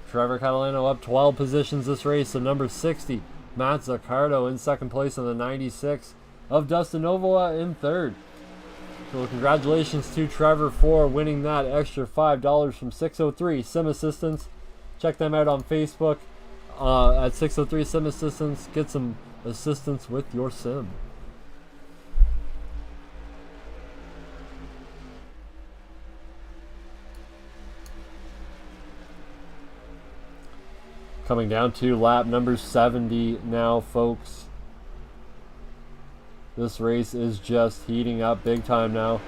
Trevor Catalano up 12 positions this race, so number 60, Matt Zaccardo in 2nd place, and the 96 of Dustin Novoa in 3rd. So congratulations to Trevor for winning that extra $5 from 603 Sim Assistance. Check them out on Facebook at 603 Sim Assistance. Get some assistance with your sim. Coming down to lap number 70 now, folks. This race is just heating up big time now.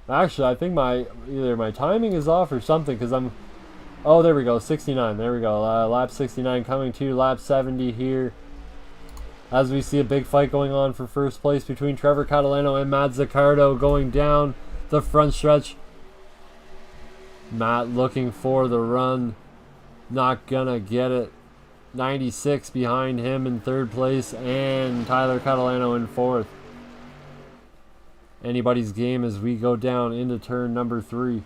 Actually, I think either my timing is off or something, because I'm... Oh, there we go, 69. There we go. Lap 69 coming to lap 70 here. As we see a big fight going on for first place between Trevor Catalano and Matt Zaccardo going down the front stretch. Matt looking for the run. Not gonna get it. 96 behind him in 3rd place, and Tyler Catalano in 4th. Anybody's game as we go down into turn number 3.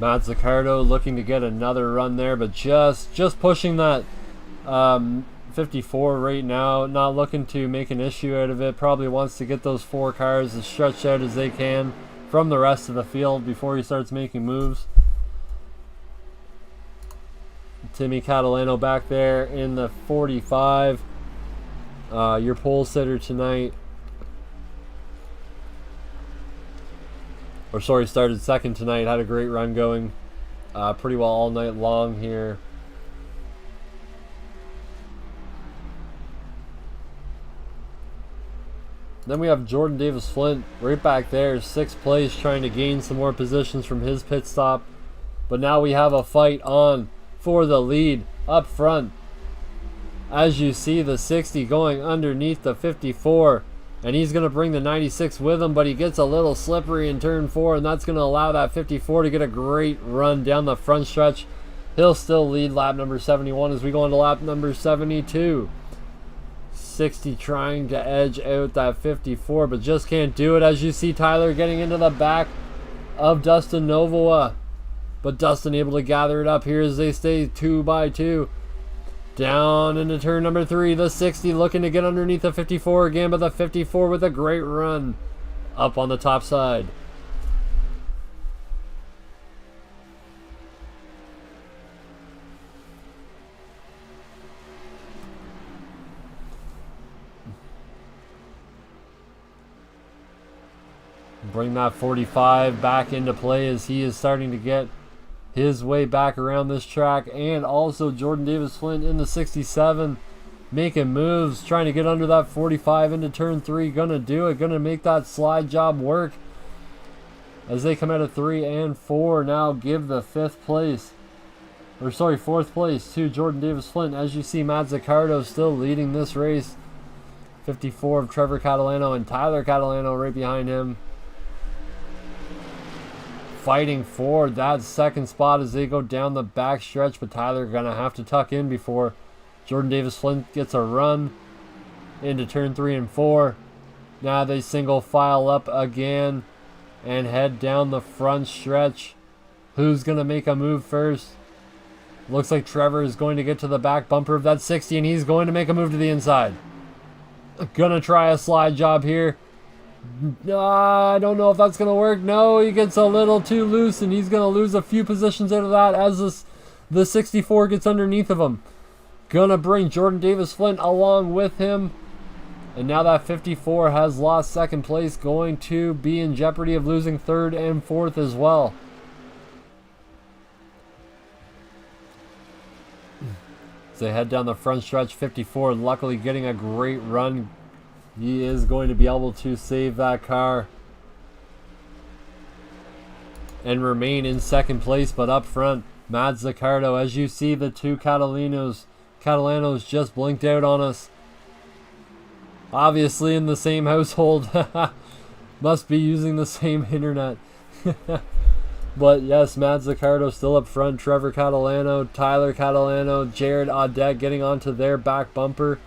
Mazzucato looking to get another run there, but just pushing that 54 right now, not looking to make an issue out of it. Probably wants to get those 4 cars as stretched out as they can from the rest of the field before he starts making moves. Timmy Catalano back there in the 45. Your pole sitter tonight. Or sorry, started second tonight. Had a great run going pretty well all night long here. Then we have Jordan Davis Flint right back there, 6th place, trying to gain some more positions from his pit stop. But now we have a fight on for the lead up front. As you see, the 60 going underneath the 54. And he's going to bring the 96 with him, but he gets a little slippery in turn 4, and that's going to allow that 54 to get a great run down the front stretch. He'll still lead lap number 71 as we go into lap number 72. 60 trying to edge out that 54, but just can't do it. As you see, Tyler getting into the back of Dustin Novoa, but Dustin able to gather it up here as they stay 2 by 2. Down into turn number 3, the 60 looking to get underneath the 54 again, but the 54 with a great run up on the top side. Bring that 45 back into play as he is starting to get his way back around this track. And also Jordan Davis Flint in the 67 making moves, trying to get under that 45 into turn 3. Gonna do it, gonna make that slide job work as they come out of 3 and 4. Now give the 4th place to Jordan Davis Flint. As you see, Mazzucato still leading this race. 54 of Trevor Catalano and Tyler Catalano right behind him, fighting for that 2nd spot as they go down the back stretch, but Tyler gonna have to tuck in before Jordan Davis Flint gets a run into turn 3 and 4. Now they single file up again and head down the front stretch. Who's gonna make a move first? Looks like Trevor is going to get to the back bumper of that 60, and he's going to make a move to the inside. Gonna try a slide job here. I don't know if that's going to work. No, he gets a little too loose, and he's going to lose a few positions out of that as the 64 gets underneath of him. Gonna bring Jordan Davis Flint along with him. And now that 54 has lost 2nd place, going to be in jeopardy of losing 3rd and 4th as well. As they head down the front stretch, 54 luckily getting a great run. He is going to be able to save that car and remain in 2nd place, but up front, Mazzucato. As you see, the 2 Catalanos just blinked out on us. Obviously in the same household. Must be using the same internet. But yes, Mazzucato still up front. Trevor Catalano, Tyler Catalano, Jared Audette getting onto their back bumper.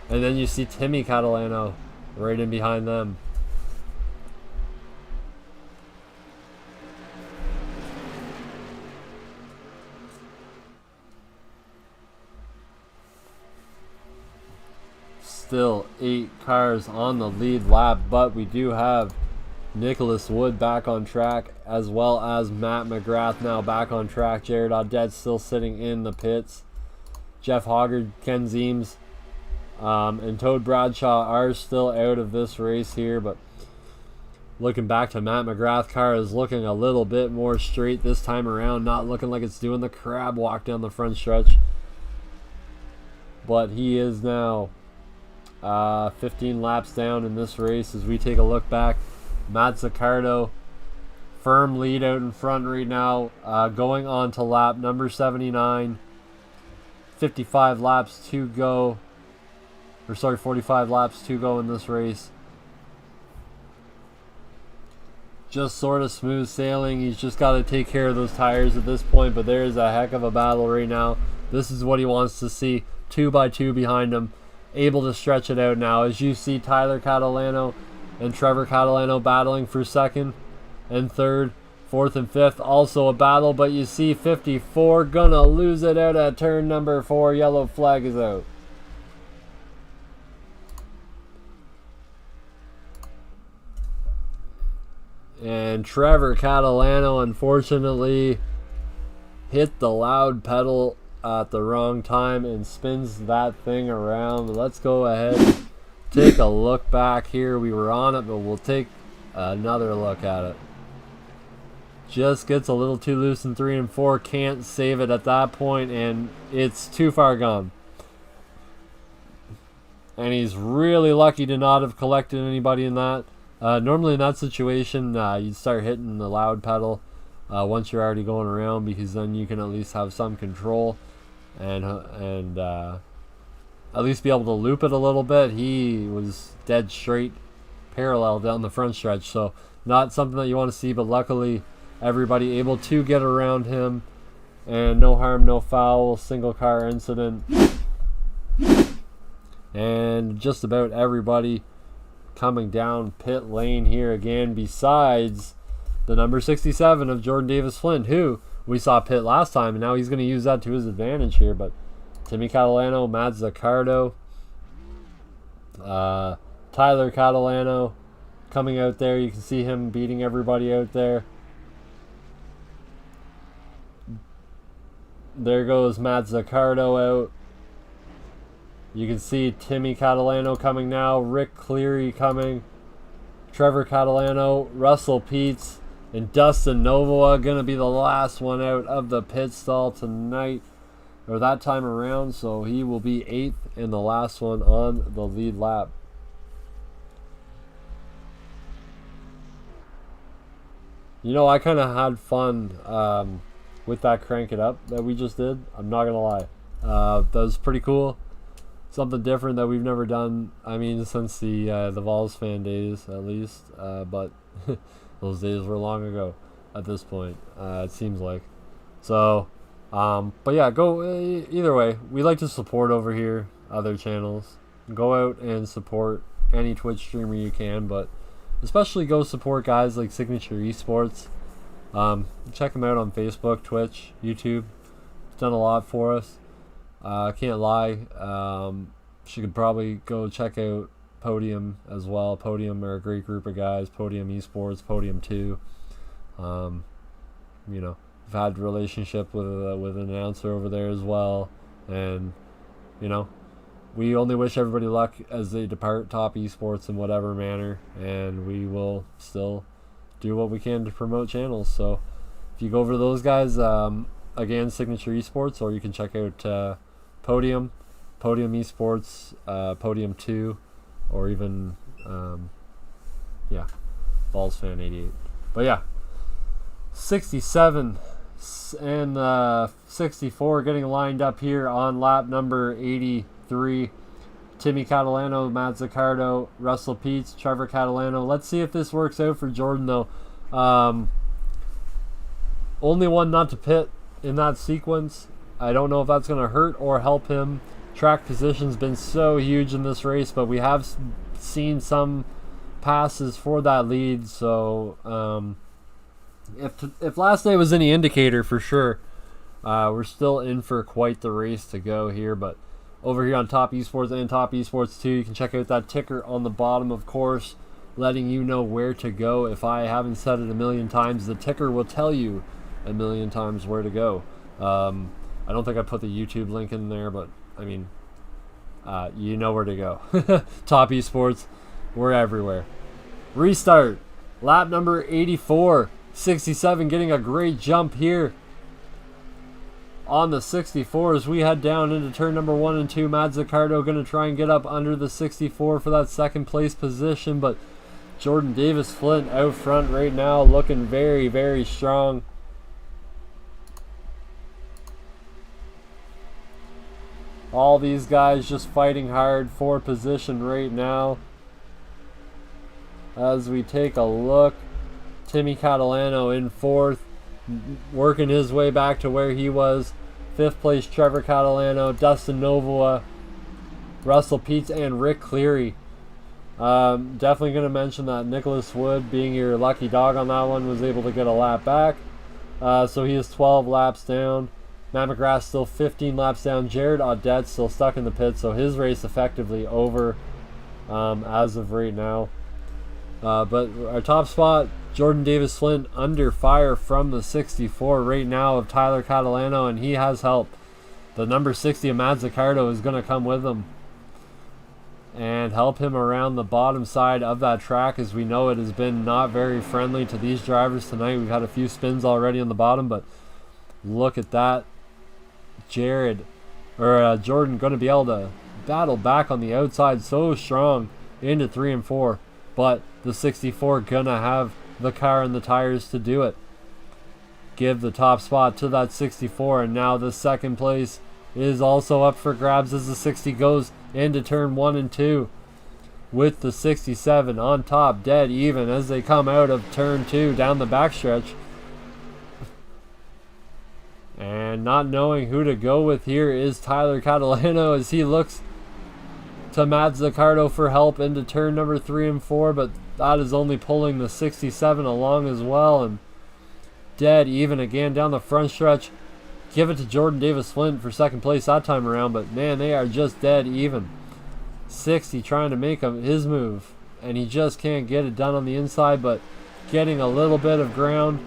And then you see Timmy Catalano right in behind them. Still 8 cars on the lead lap, but we do have Nicholas Wood back on track, as well as Matt McGrath now back on track. Jared Audette still sitting in the pits. Jeff Hoggard, Ken Zeems, and Toad Bradshaw are still out of this race here, but looking back to Matt McGrath car is looking a little bit more straight this time around, not looking like it's doing the crab walk down the front stretch. But he is now 15 laps down in this race as we take a look back. Mazzucato, firm lead out in front right now, going on to lap number 79. 55 laps to go. 45 laps to go in this race. Just sort of smooth sailing. He's just got to take care of those tires at this point, but there is a heck of a battle right now. This is what he wants to see. 2 by 2 behind him. Able to stretch it out now. As you see Tyler Catalano and Trevor Catalano battling for 2nd and 3rd. Fourth and fifth, also a battle, but you see 54 gonna lose it out at turn number 4. Yellow flag is out. And Trevor Catalano, unfortunately, hit the loud pedal at the wrong time and spins that thing around. Let's go ahead and take a look back here. We were on it, but we'll take another look at it. Just gets a little too loose in 3 and 4. Can't save it at that point, and it's too far gone. And he's really lucky to not have collected anybody in that. Normally in that situation, you'd start hitting the loud pedal once you're already going around, because then you can at least have some control and at least be able to loop it a little bit. He was dead straight parallel down the front stretch, so not something that you want to see, but luckily everybody able to get around him, and no harm, no foul, single car incident. And just about everybody coming down pit lane here again, besides the number 67 of Jordan Davis Flint, who we saw pit last time, and now he's going to use that to his advantage here. But Timmy Catalano, Matt Zaccardo, Tyler Catalano coming out there. You can see him beating everybody out there. There goes Matt Zaccardo out. You can see Timmy Catalano coming now, Rick Cleary coming, Trevor Catalano, Russell Peets, and Dustin Novoa going to be the last one out of the pit stall tonight, or that time around, so he will be 8th and the last one on the lead lap. You know, I kind of had fun with that crank it up that we just did. I'm not going to lie. That was pretty cool. Something different that we've never done, I mean, since the Vols fan days, at least. But those days were long ago at this point, it seems like. So, but yeah, go either way. We like to support over here other channels. Go out and support any Twitch streamer you can, but especially go support guys like Signature Esports. Check them out on Facebook, Twitch, YouTube. It's done a lot for us. I can't lie. She could probably go check out Podium as well. Podium are a great group of guys. Podium Esports, Podium 2. You know, I've had a relationship with an announcer over there as well, and you know, we only wish everybody luck as they depart Topp Esports in whatever manner, and we will still do what we can to promote channels. So if you go over to those guys, again, Signature Esports, or you can check out Podium Esports, Podium 2, or even yeah, Balls Fan 88. But yeah, 67 and 64 getting lined up here on lap number 83. Timmy Catalano, Matt Zaccardo, Russell Peets, Trevor Catalano. Let's see if this works out for Jordan, though. Only one not to pit in that sequence. I don't know if that's going to hurt or help him. Track position's been so huge in this race, but we have seen some passes for that lead. So if last day was any indicator, for sure, we're still in for quite the race to go here. But over here on Topp Esports and Topp Esports 2, you can check out that ticker on the bottom, of course, letting you know where to go. If I haven't said it a million times, the ticker will tell you a million times where to go. I don't think I put the YouTube link in there, but I mean, you know where to go. Topp Esports, we're everywhere. Restart. Lap number 84. 67 getting a great jump here on the 64 as we head down into turn number 1 and 2. Matt Zaccardo going to try and get up under the 64 for that second place position, but Jordan Davis Flint out front right now, looking very, very strong. All these guys just fighting hard for position right now. As we take a look, Timmy Catalano in 4th, working his way back to where he was. 5th place, Trevor Catalano, Dustin Novoa, Russell Peets, and Rick Cleary. Definitely going to mention that Nicholas Wood, being your lucky dog on that one, was able to get a lap back. So he is 12 laps down. Matt McGrath still 15 laps down. Jared Audette still stuck in the pit, so his race effectively over as of right now. But our top spot, Jordan Davis Flint, under fire from the 64 right now of Tyler Catalano, and he has help. The number 60 of Matt Zaccardo is going to come with him and help him around the bottom side of that track, as we know it has been not very friendly to these drivers tonight. We've had a few spins already on the bottom, but look at that. Jordan going to be able to battle back on the outside so strong into 3 and 4, but the 64 gonna have the car and the tires to do it. Give the top spot to that 64, and now the second place is also up for grabs as the 60 goes into turn 1 and 2, with the 67 on top, dead even as they come out of turn 2 down the backstretch. And not knowing who to go with here is Tyler Catalano, as he looks to Matt Zaccardo for help into turn number 3 and 4, but that is only pulling the 67 along as well, and dead even again down the front stretch. Give it to Jordan Davis Flint for second place that time around, but man, they are just dead even. 60 trying to make his move, and he just can't get it done on the inside, but getting a little bit of ground.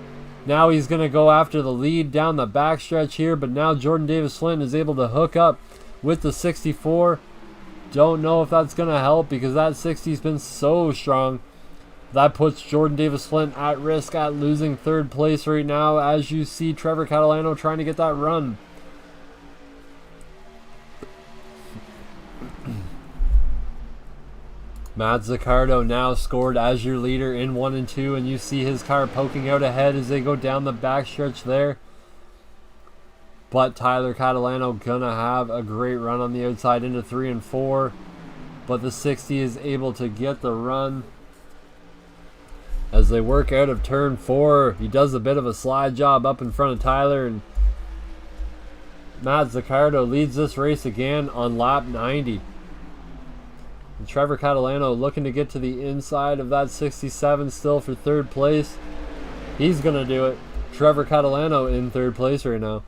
Now he's going to go after the lead down the backstretch here, but now Jordan Davis Flint is able to hook up with the 64. Don't know if that's going to help, because that 60's been so strong. That puts Jordan Davis Flint at risk at losing third place right now, as you see Trevor Catalano trying to get that run. Matt Zaccardo now scored as your leader in 1 and 2, and you see his car poking out ahead as they go down the backstretch there. But Tyler Catalano gonna have a great run on the outside into 3 and 4. But the 60 is able to get the run. As they work out of turn 4, he does a bit of a slide job up in front of Tyler, and Matt Zaccardo leads this race again on lap 90. And Trevor Catalano looking to get to the inside of that 67 still for third place. He's going to do it. Trevor Catalano in third place right now.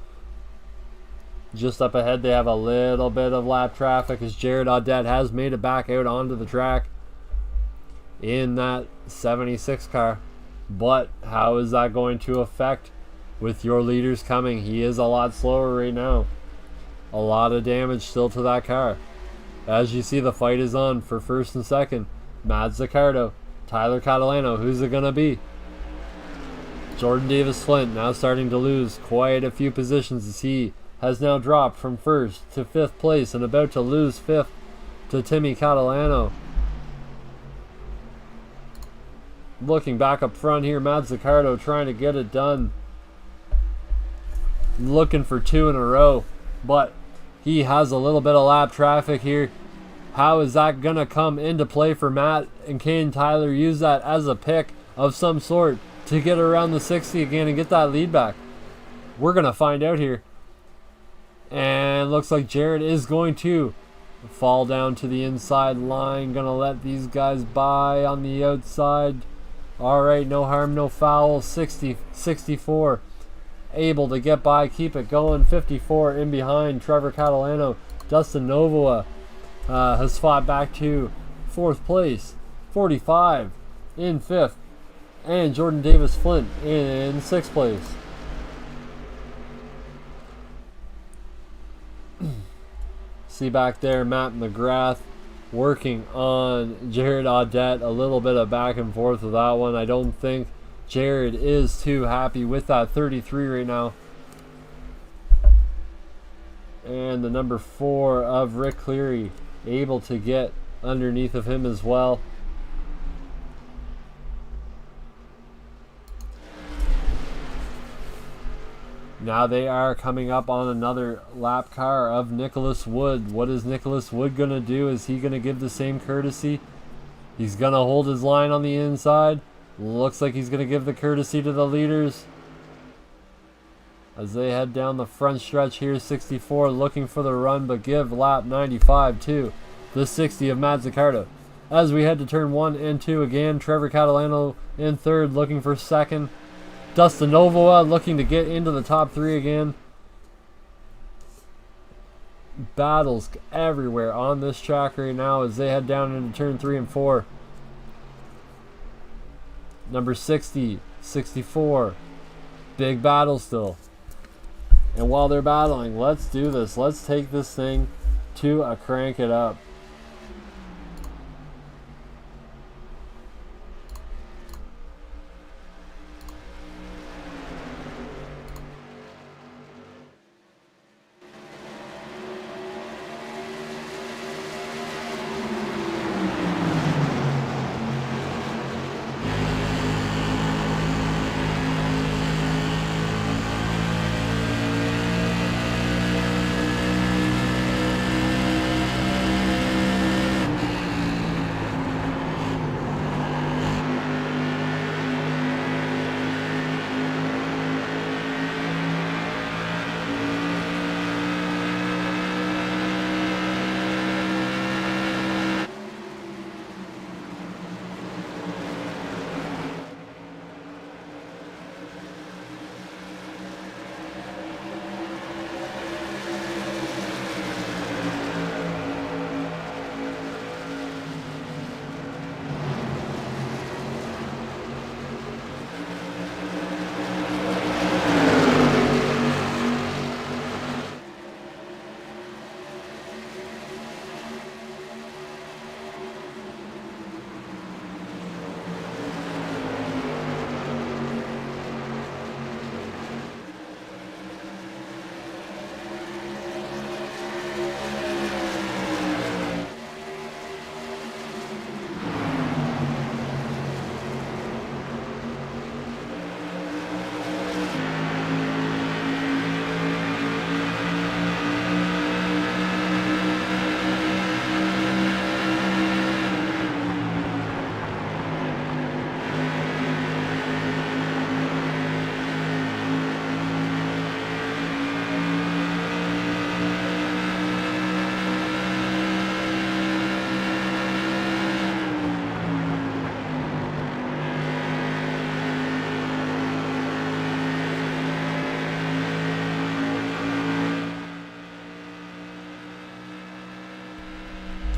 Just up ahead, they have a little bit of lap traffic as Jared Audette has made it back out onto the track in that 76 car. But how is that going to affect with your leaders coming? He is a lot slower right now. A lot of damage still to that car. As you see, the fight is on for first and second. Matt Zaccardo, Tyler Catalano, who's it going to be? Jordan Davis Flint now starting to lose quite a few positions, as he has now dropped from first to fifth place and about to lose fifth to Timmy Catalano. Looking back up front here, Matt Zaccardo trying to get it done. Looking for 2 in a row, but he has a little bit of lap traffic here. How is that going to come into play for Matt? And can Tyler use that as a pick of some sort to get around the 60 again and get that lead back? We're going to find out here. And looks like Jared is going to fall down to the inside line. Going to let these guys by on the outside. All right, no harm, no foul. 64 able to get by, keep it going. 54 in behind Trevor Catalano. Dustin Novoa has fought back to fourth place. 45 in fifth. And Jordan Davis Flint in sixth place. See back there, Matt McGrath working on Jared Audette. A little bit of back and forth with that one. I don't think Jared is too happy with that 33 right now. And the number 4 of Rick Cleary able to get underneath of him as well. Now they are coming up on another lap car of Nicholas Wood. What is Nicholas Wood going to do? Is he going to give the same courtesy? He's going to hold his line on the inside. Looks like he's going to give the courtesy to the leaders as they head down the front stretch here. 64 looking for the run, but give lap 95 to the 60 of Matt Zaccardo. As we head to turn 1 and 2 again, Trevor Catalano in third, looking for second. Dustin Novoa looking to get into the top 3 again. Battles everywhere on this track right now as they head down into turn 3 and 4. Number 60, 64. Big battle still. And while they're battling, let's do this. Let's take this thing to a crank it up.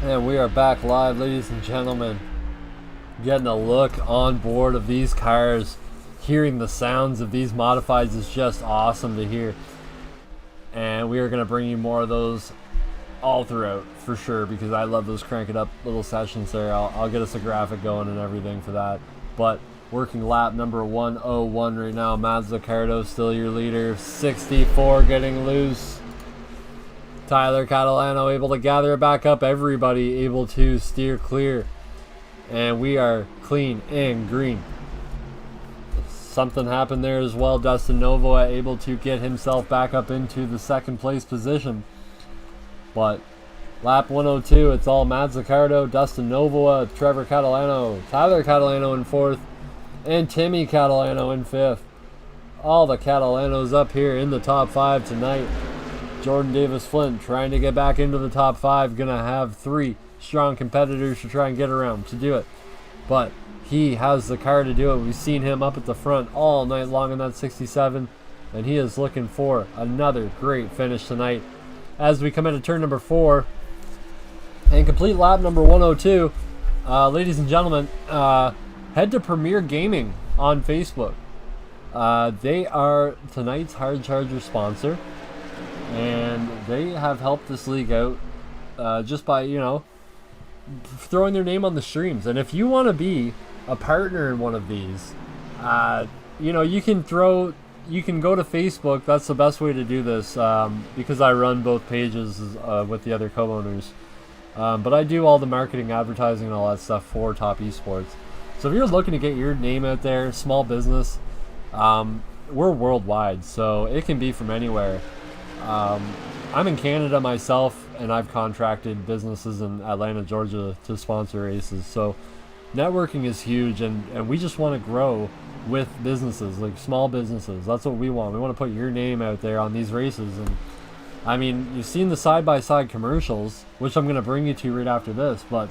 And we are back live, ladies and gentlemen. Getting a look on board of these cars. Hearing the sounds of these modifieds is just awesome to hear. And we are going to bring you more of those all throughout, for sure, because I love those crank it up little sessions there. I'll get us a graphic going and everything for that. But working lap number 101 right now. Mazzucato still your leader. 64 getting loose. Tyler Catalano able to gather it back up. Everybody able to steer clear. And we are clean and green. Something happened there as well. Dustin Novoa able to get himself back up into the second place position. But lap 102, it's all Mazzucato, Dustin Novoa, Trevor Catalano, Tyler Catalano in fourth, and Timmy Catalano in fifth. All the Catalanos up here in the top 5 tonight. Jordan Davis Flint trying to get back into the top 5. Gonna have 3 strong competitors to try and get around to do it. But he has the car to do it. We've seen him up at the front all night long in that 67. And he is looking for another great finish tonight. As we come into turn number 4 and complete lap number 102, ladies and gentlemen, head to Premier Gaming on Facebook. They are tonight's Hard Charger sponsor. And they have helped this league out just by, throwing their name on the streams. And if you want to be a partner in one of these, you can go to Facebook. That's the best way to do this because I run both pages with the other co-owners. But I do all the marketing, advertising, and all that stuff for Topp eSports. So if you're looking to get your name out there, small business, we're worldwide. So it can be from anywhere. I'm in Canada myself, and I've contracted businesses in Atlanta, Georgia to sponsor races. So networking is huge, and we just want to grow with businesses, like small businesses. That's what we want. We want to put your name out there on these races. And I mean, you've seen the side-by-side commercials, which I'm going to bring you to right after this, but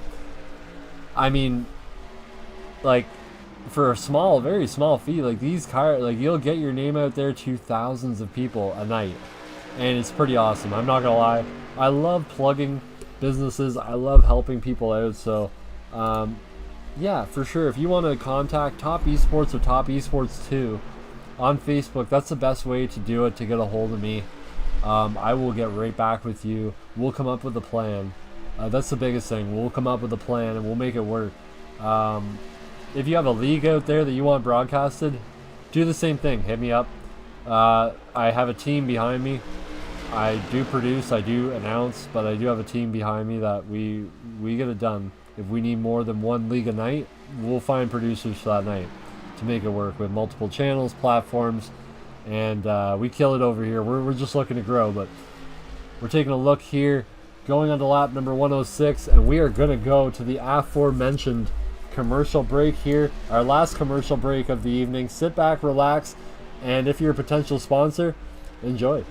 I mean, like, for a small, very small fee, like these like you'll get your name out there to thousands of people a night, and it's pretty awesome. I'm not gonna lie, I love plugging businesses. I love helping people out. So, yeah, for sure. If you want to contact Topp eSports or Topp eSports 2 on Facebook, that's the best way to do it, to get a hold of me. I will get right back with you. We'll come up with a plan. That's the biggest thing. We'll come up with a plan and we'll make it work. If you have a league out there that you want broadcasted, do the same thing. Hit me up. I have a team behind me. I do produce, I do announce, but I do have a team behind me that we get it done. If we need more than one league a night, we'll find producers for that night to make it work with multiple channels, platforms, and we kill it over here. We're just looking to grow, but we're taking a look here, going on to lap number 106, and we are going to go to the aforementioned commercial break here, our last commercial break of the evening. Sit back, relax, and if you're a potential sponsor, enjoy.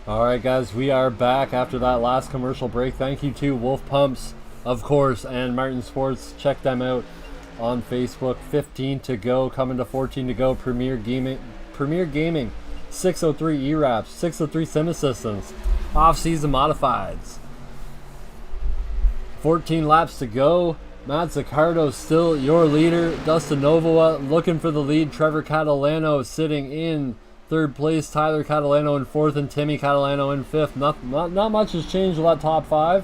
Alright guys, we are back after that last commercial break. Thank you to Wolf Pumps, of course, and Martin Sports. Check them out on Facebook. 15 to go, coming to 14 to go. Premier Gaming, 603 eWRAPS, 603 Sim Systems, off-season modifieds. 14 laps to go. Matt Zaccardo still your leader. Dustin Novoa looking for the lead. Trevor Catalano sitting in third place, Tyler Catalano in fourth, and Timmy Catalano in fifth. Not much has changed with that top five,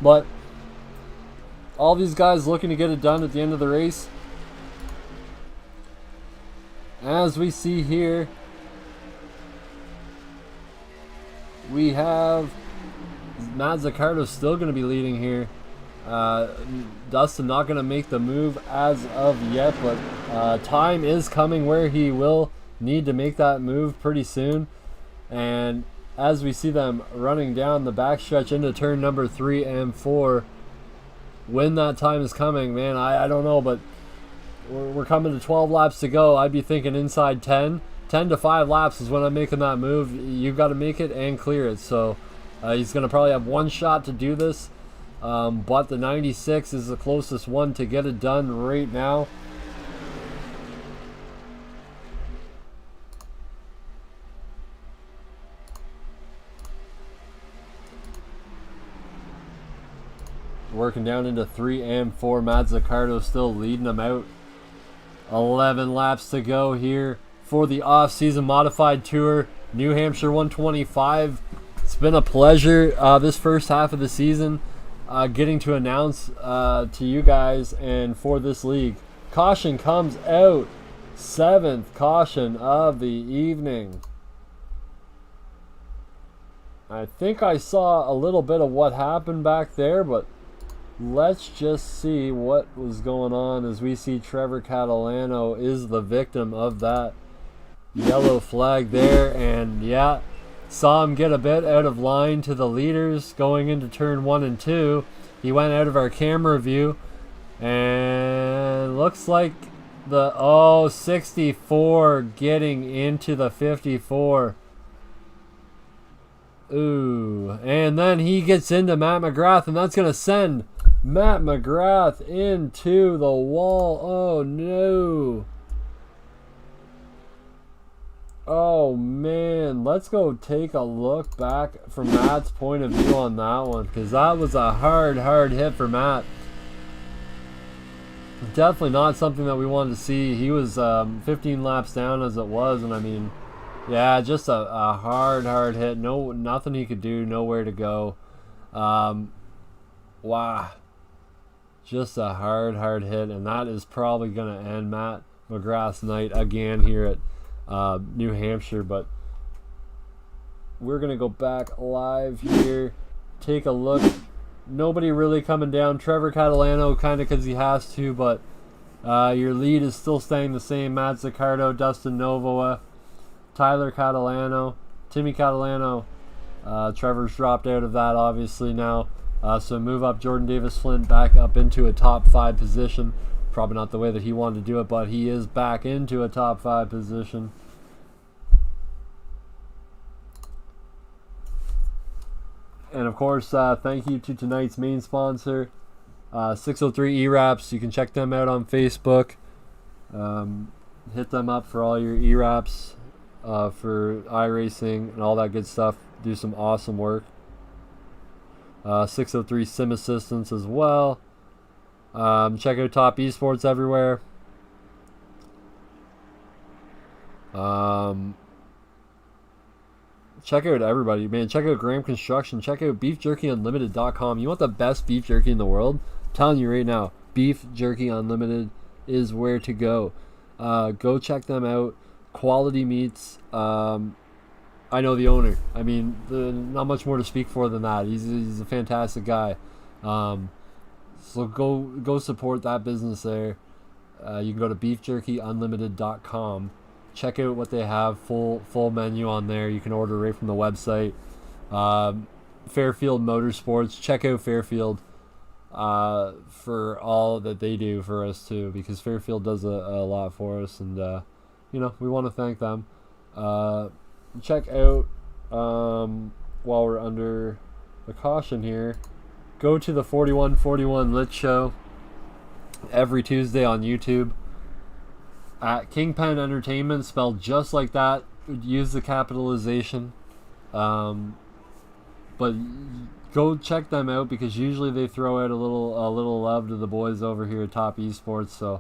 but all these guys looking to get it done at the end of the race. As we see here, we have Matt Zaccardo still going to be leading here. Dustin not going to make the move as of yet, but time is coming where he will need to make that move pretty soon. And as we see them running down the backstretch into turn number 3 and 4, when that time is coming, man, I don't know, but we're coming to 12 laps to go. I'd be thinking inside 10 to 5 laps is when I'm making that move. You've got to make it and clear it. So he's going to probably have one shot to do this, but the 96 is the closest one to get it done right now. Working down into 3 and 4. Matt Zaccardo still leading them out. 11 laps to go here for the off-season modified tour, New Hampshire 125. It's been a pleasure this first half of the season getting to announce to you guys and for this league. Caution comes out. 7th caution of the evening. I think I saw a little bit of what happened back there, but let's just see what was going on as we see Trevor Catalano is the victim of that. Yellow flag there, and yeah, saw him get a bit out of line to the leaders going into turn 1 and 2. He went out of our camera view, and looks like the 64 getting into the 54. Ooh, and then he gets into Matt McGrath, and that's going to send Matt McGrath into the wall. Oh, no. Oh, man. Let's go take a look back from Matt's point of view on that one, because that was a hard hit for Matt. Definitely not something that we wanted to see. He was 15 laps down as it was, and I mean, yeah, just a hard hit. Nothing he could do, nowhere to go. Wow. Just a hard hit, and that is probably going to end Matt McGrath's night again here at New Hampshire. But we're going to go back live here, take a look. Nobody really coming down. Trevor Catalano kind of because he has to, but your lead is still staying the same. Matt Zaccardo, Dustin Novoa, Tyler Catalano, Timmy Catalano. Trevor's dropped out of that obviously now. So move up Jordan Davis Flint back up into a top 5 position. Probably not the way that he wanted to do it, but he is back into a top 5 position. And of course, thank you to tonight's main sponsor, 603 eWRAPS. You can check them out on Facebook. Hit them up for all your eWRAPS, for iRacing and all that good stuff. Do some awesome work. 603 Sim Assistance as well. Check out Topp eSports everywhere. Check out everybody, man. Check out Graham Construction. Check out BeefJerkyUnlimited.com. You want the best beef jerky in the world? I'm telling you right now, Beef Jerky Unlimited is where to go. Go check them out. Quality meats. I know the owner. I mean, not much more to speak for than that. He's a fantastic guy. So go support that business there. You can go to BeefJerkyUnlimited.com. Check out what they have, full menu on there. You can order right from the website. Fairfield Motorsports. Check out Fairfield for all that they do for us too, because Fairfield does a lot for us, and we want to thank them. Check out while we're under the caution here, go to the 4141 Lit Show every Tuesday on YouTube. At Kingpen Entertainment, spelled just like that. Use the capitalization. But go check them out, because usually they throw out a little love to the boys over here at Topp eSports. So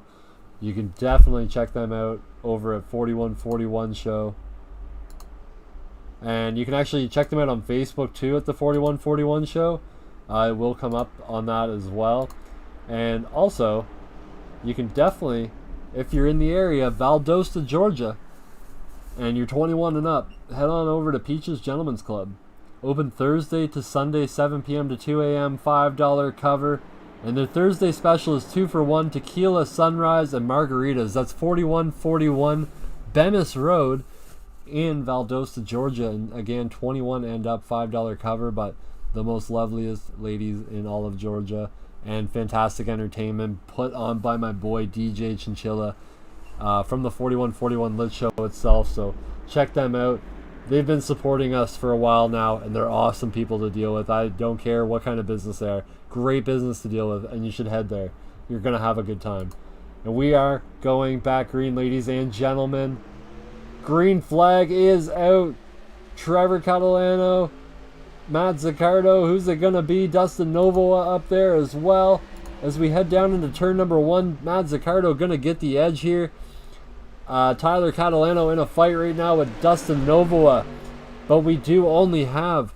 you can definitely check them out over at 4141 Show. And you can actually check them out on Facebook too at the 4141 Show. It will come up on that as well. And also, you can definitely, if you're in the area, Valdosta, Georgia, and you're 21 and up, head on over to Peaches Gentlemen's Club. Open Thursday to Sunday, 7 p.m. to 2 a.m., $5 cover. And their Thursday special is 2 for 1 tequila, sunrise, and margaritas. That's 4141 Bemis Road in Valdosta, Georgia. And again, 21 and up, $5 cover, but the most loveliest ladies in all of Georgia. And fantastic entertainment put on by my boy DJ Chinchilla from the 4141 Lit Show itself. So check them out. They've been supporting us for a while now, and they're awesome people to deal with. I don't care what kind of business they are. Great business to deal with, and you should head there. You're going to have a good time. And we are going back green, ladies and gentlemen. Green flag is out. Trevor Catalano, Matt Zaccardo, who's it going to be? Dustin Novoa up there as well. As we head down into turn number 1, Matt Zaccardo going to get the edge here. Tyler Catalano in a fight right now with Dustin Novoa. But we do only have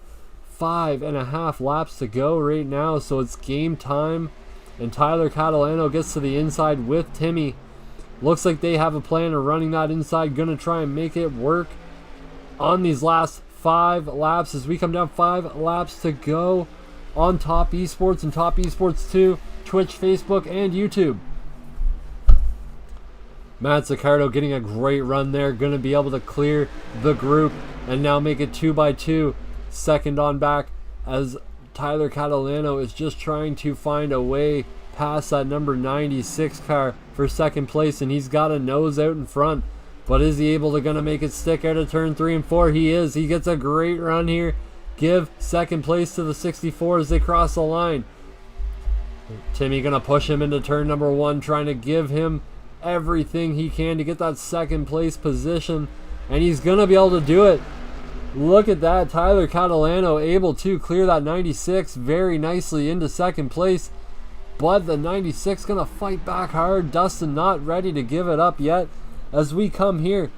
5.5 laps to go right now, so it's game time. And Tyler Catalano gets to the inside with Timmy. Looks like they have a plan of running that inside. Going to try and make it work on these last 5 laps as we come down. 5 laps to go on Topp eSports and Topp eSports 2, Twitch, Facebook, and YouTube. Matt Zaccardo getting a great run there. Going to be able to clear the group and now make it 2x2. Second on back as Tyler Catalano is just trying to find a way past that number 96 car for second place, and he's got a nose out in front. But is he able to gonna make it stick out of turn 3 and 4? He is. He gets a great run here. Give second place to the 64 as they cross the line. Timmy gonna push him into turn number 1, trying to give him everything he can to get that second place position, and he's gonna be able to do it. Look at that. Tyler Catalano able to clear that 96 very nicely into second place, but the 96 gonna fight back hard. Dustin not ready to give it up yet as we come here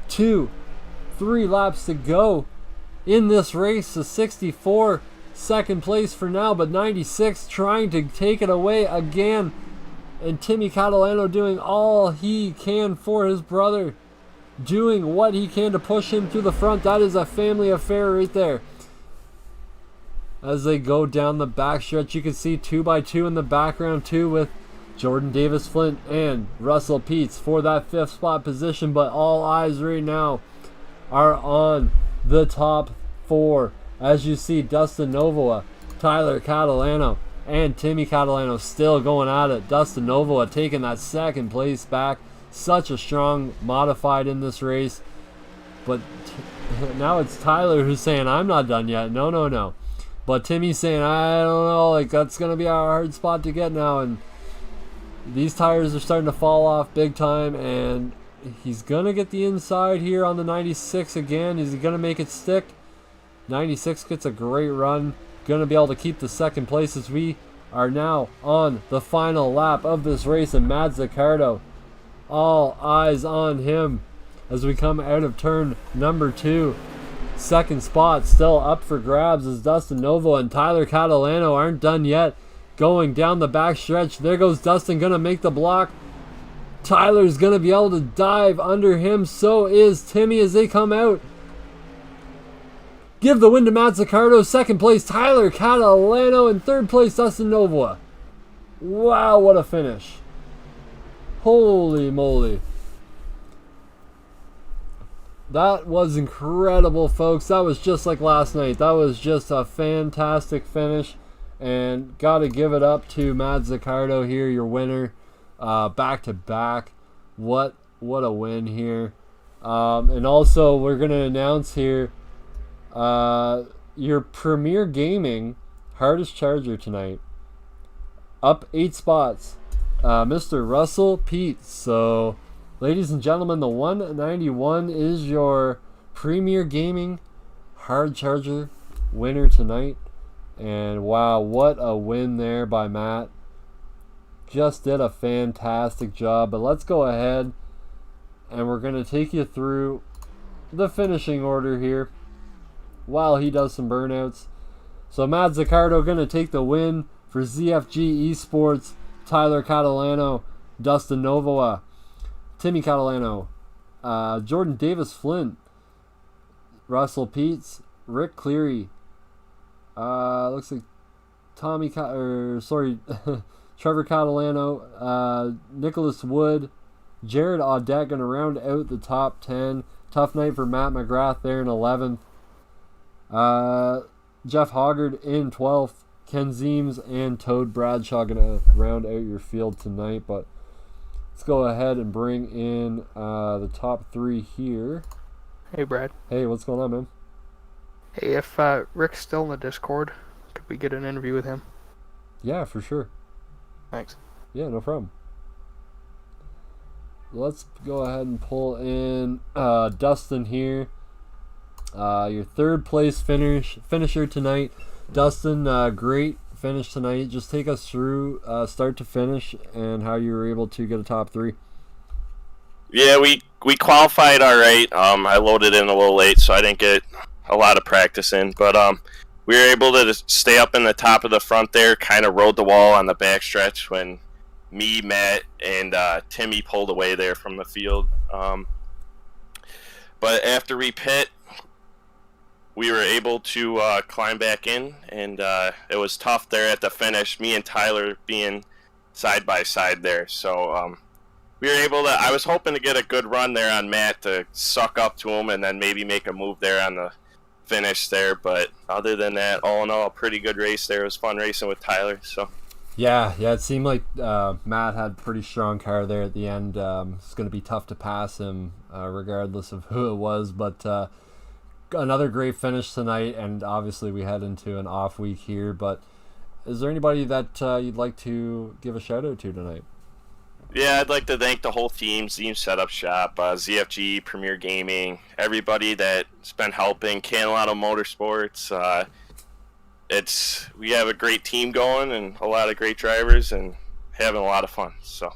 2-3 laps to go in this race. The 64 second place for now, but 96 trying to take it away again, and Timmy Catalano doing all he can for his brother, doing what he can to push him to the front. That is a family affair right there. As they go down the backstretch, you can see 2x2 in the background too, with Jordan Davis Flint and Russell Peets for that 5th spot position. But all eyes right now are on the top 4. As you see, Dustin Novoa, Tyler Catalano, and Timmy Catalano still going at it. Dustin Novoa taking that second place back. Such a strong modified in this race. But now it's Tyler who's saying, I'm not done yet. No. But Timmy's saying, I don't know, like that's going to be a hard spot to get now. And these tires are starting to fall off big time. And he's going to get the inside here on the 96 again. Is he going to make it stick? 96 gets a great run. Going to be able to keep the second place as we are now on the final lap of this race. And Matt Zaccardo, all eyes on him as we come out of turn number 2. Second spot still up for grabs as Dustin Novo and Tyler Catalano aren't done yet. Going down the back stretch. There goes Dustin, going to make the block. Tyler's going to be able to dive under him. So is Timmy as they come out. Give the win to Matt Zaccardo. Second place, Tyler Catalano. And third place, Dustin Novoa. Wow, what a finish. Holy moly. That was incredible, folks. That was just like last night. That was just a fantastic finish. And got to give it up to Matt Zaccardo here, your winner. Back to back. What a win here. And also, we're going to announce here your Premier Gaming hardest charger tonight. Up 8 spots. Mr. Russell Pete. So, ladies and gentlemen, the 191 is your Premier Gaming hard charger winner tonight. And wow, what a win there by Matt. Just did a fantastic job. But let's go ahead and we're going to take you through the finishing order here while he does some burnouts. So Matt Zaccardo going to take the win for ZFG eSports. Tyler Catalano, Dustin Novoa, Timmy Catalano, Jordan Davis Flint, Russell Peets, Rick Cleary, looks like Trevor Catalano, Nicholas Wood, Jared Audette going to round out the top 10. Tough night for Matt McGrath there in 11th. Jeff Hoggard in 12th. Ken Zeems and Toad Bradshaw going to round out your field tonight. But let's go ahead and bring in the top 3 here. Hey, Brad. Hey, what's going on, man? Hey, if Rick's still in the Discord, could we get an interview with him? Yeah, for sure. Thanks. Yeah, no problem. Let's go ahead and pull in Dustin here. Your third place finisher tonight. Dustin, great finish tonight. Just take us through start to finish and how you were able to get a top 3. Yeah, we qualified all right. I loaded in a little late, so I didn't get a lot of practice in. But we were able to stay up in the top of the front there, kind of rode the wall on the backstretch when me, Matt, and Timmy pulled away there from the field. But after we pit, we were able to climb back in, and it was tough there at the finish, me and Tyler being side by side there. So we were able to. I was hoping to get a good run there on Matt to suck up to him and then maybe make a move there on the finish there. But other than that, all in all, a pretty good race there. It was fun racing with Tyler. So. Yeah, it seemed like Matt had a pretty strong car there at the end. It's going to be tough to pass him, regardless of who it was. But another great finish tonight, and obviously we head into an off week here. But is there anybody that you'd like to give a shout out to tonight? Yeah, I'd like to thank the whole team, Zeem Setup Shop, ZFG, Premier Gaming, everybody that's been helping, Canalado Motorsports. We have a great team going and a lot of great drivers and having a lot of fun. So,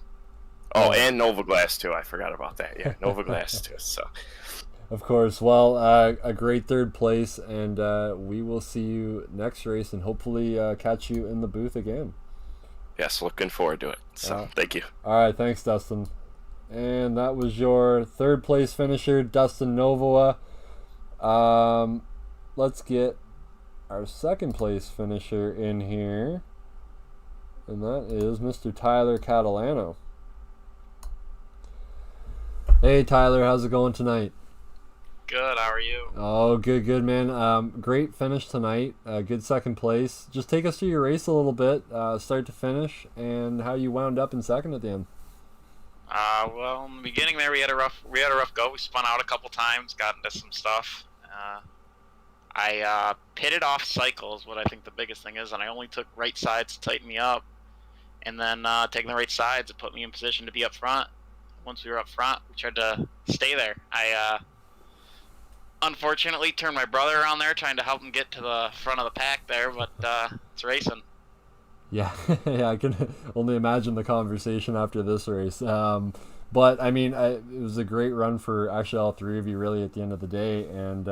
and Nova Glass too. I forgot about that. Yeah, Nova Glass too. So, of course. Well, a great third place, and we will see you next race, and hopefully catch you in the booth again. Yes, looking forward to it. So, thank you. All right, thanks, Dustin. And that was your third place finisher, Dustin Novoa. Let's get our second place finisher in here, and that is Mr. Tyler Catalano. Hey Tyler, how's it going tonight? Good, how are you? Oh, good man. Great finish tonight. Good second place. Just take us through your race a little bit, start to finish, and how you wound up in second at the end. Well, in the beginning there we had a rough go. We spun out a couple times, got into some stuff. I pitted off cycles, what I think the biggest thing is, and I only took right sides to tighten me up. And then taking the right sides, it put me in position to be up front. Once we were up front, we tried to stay there. I unfortunately turned my brother around there trying to help him get to the front of the pack there, but it's racing. Yeah, I can only imagine the conversation after this race. But, I mean, it was a great run for actually all three of you really at the end of the day, and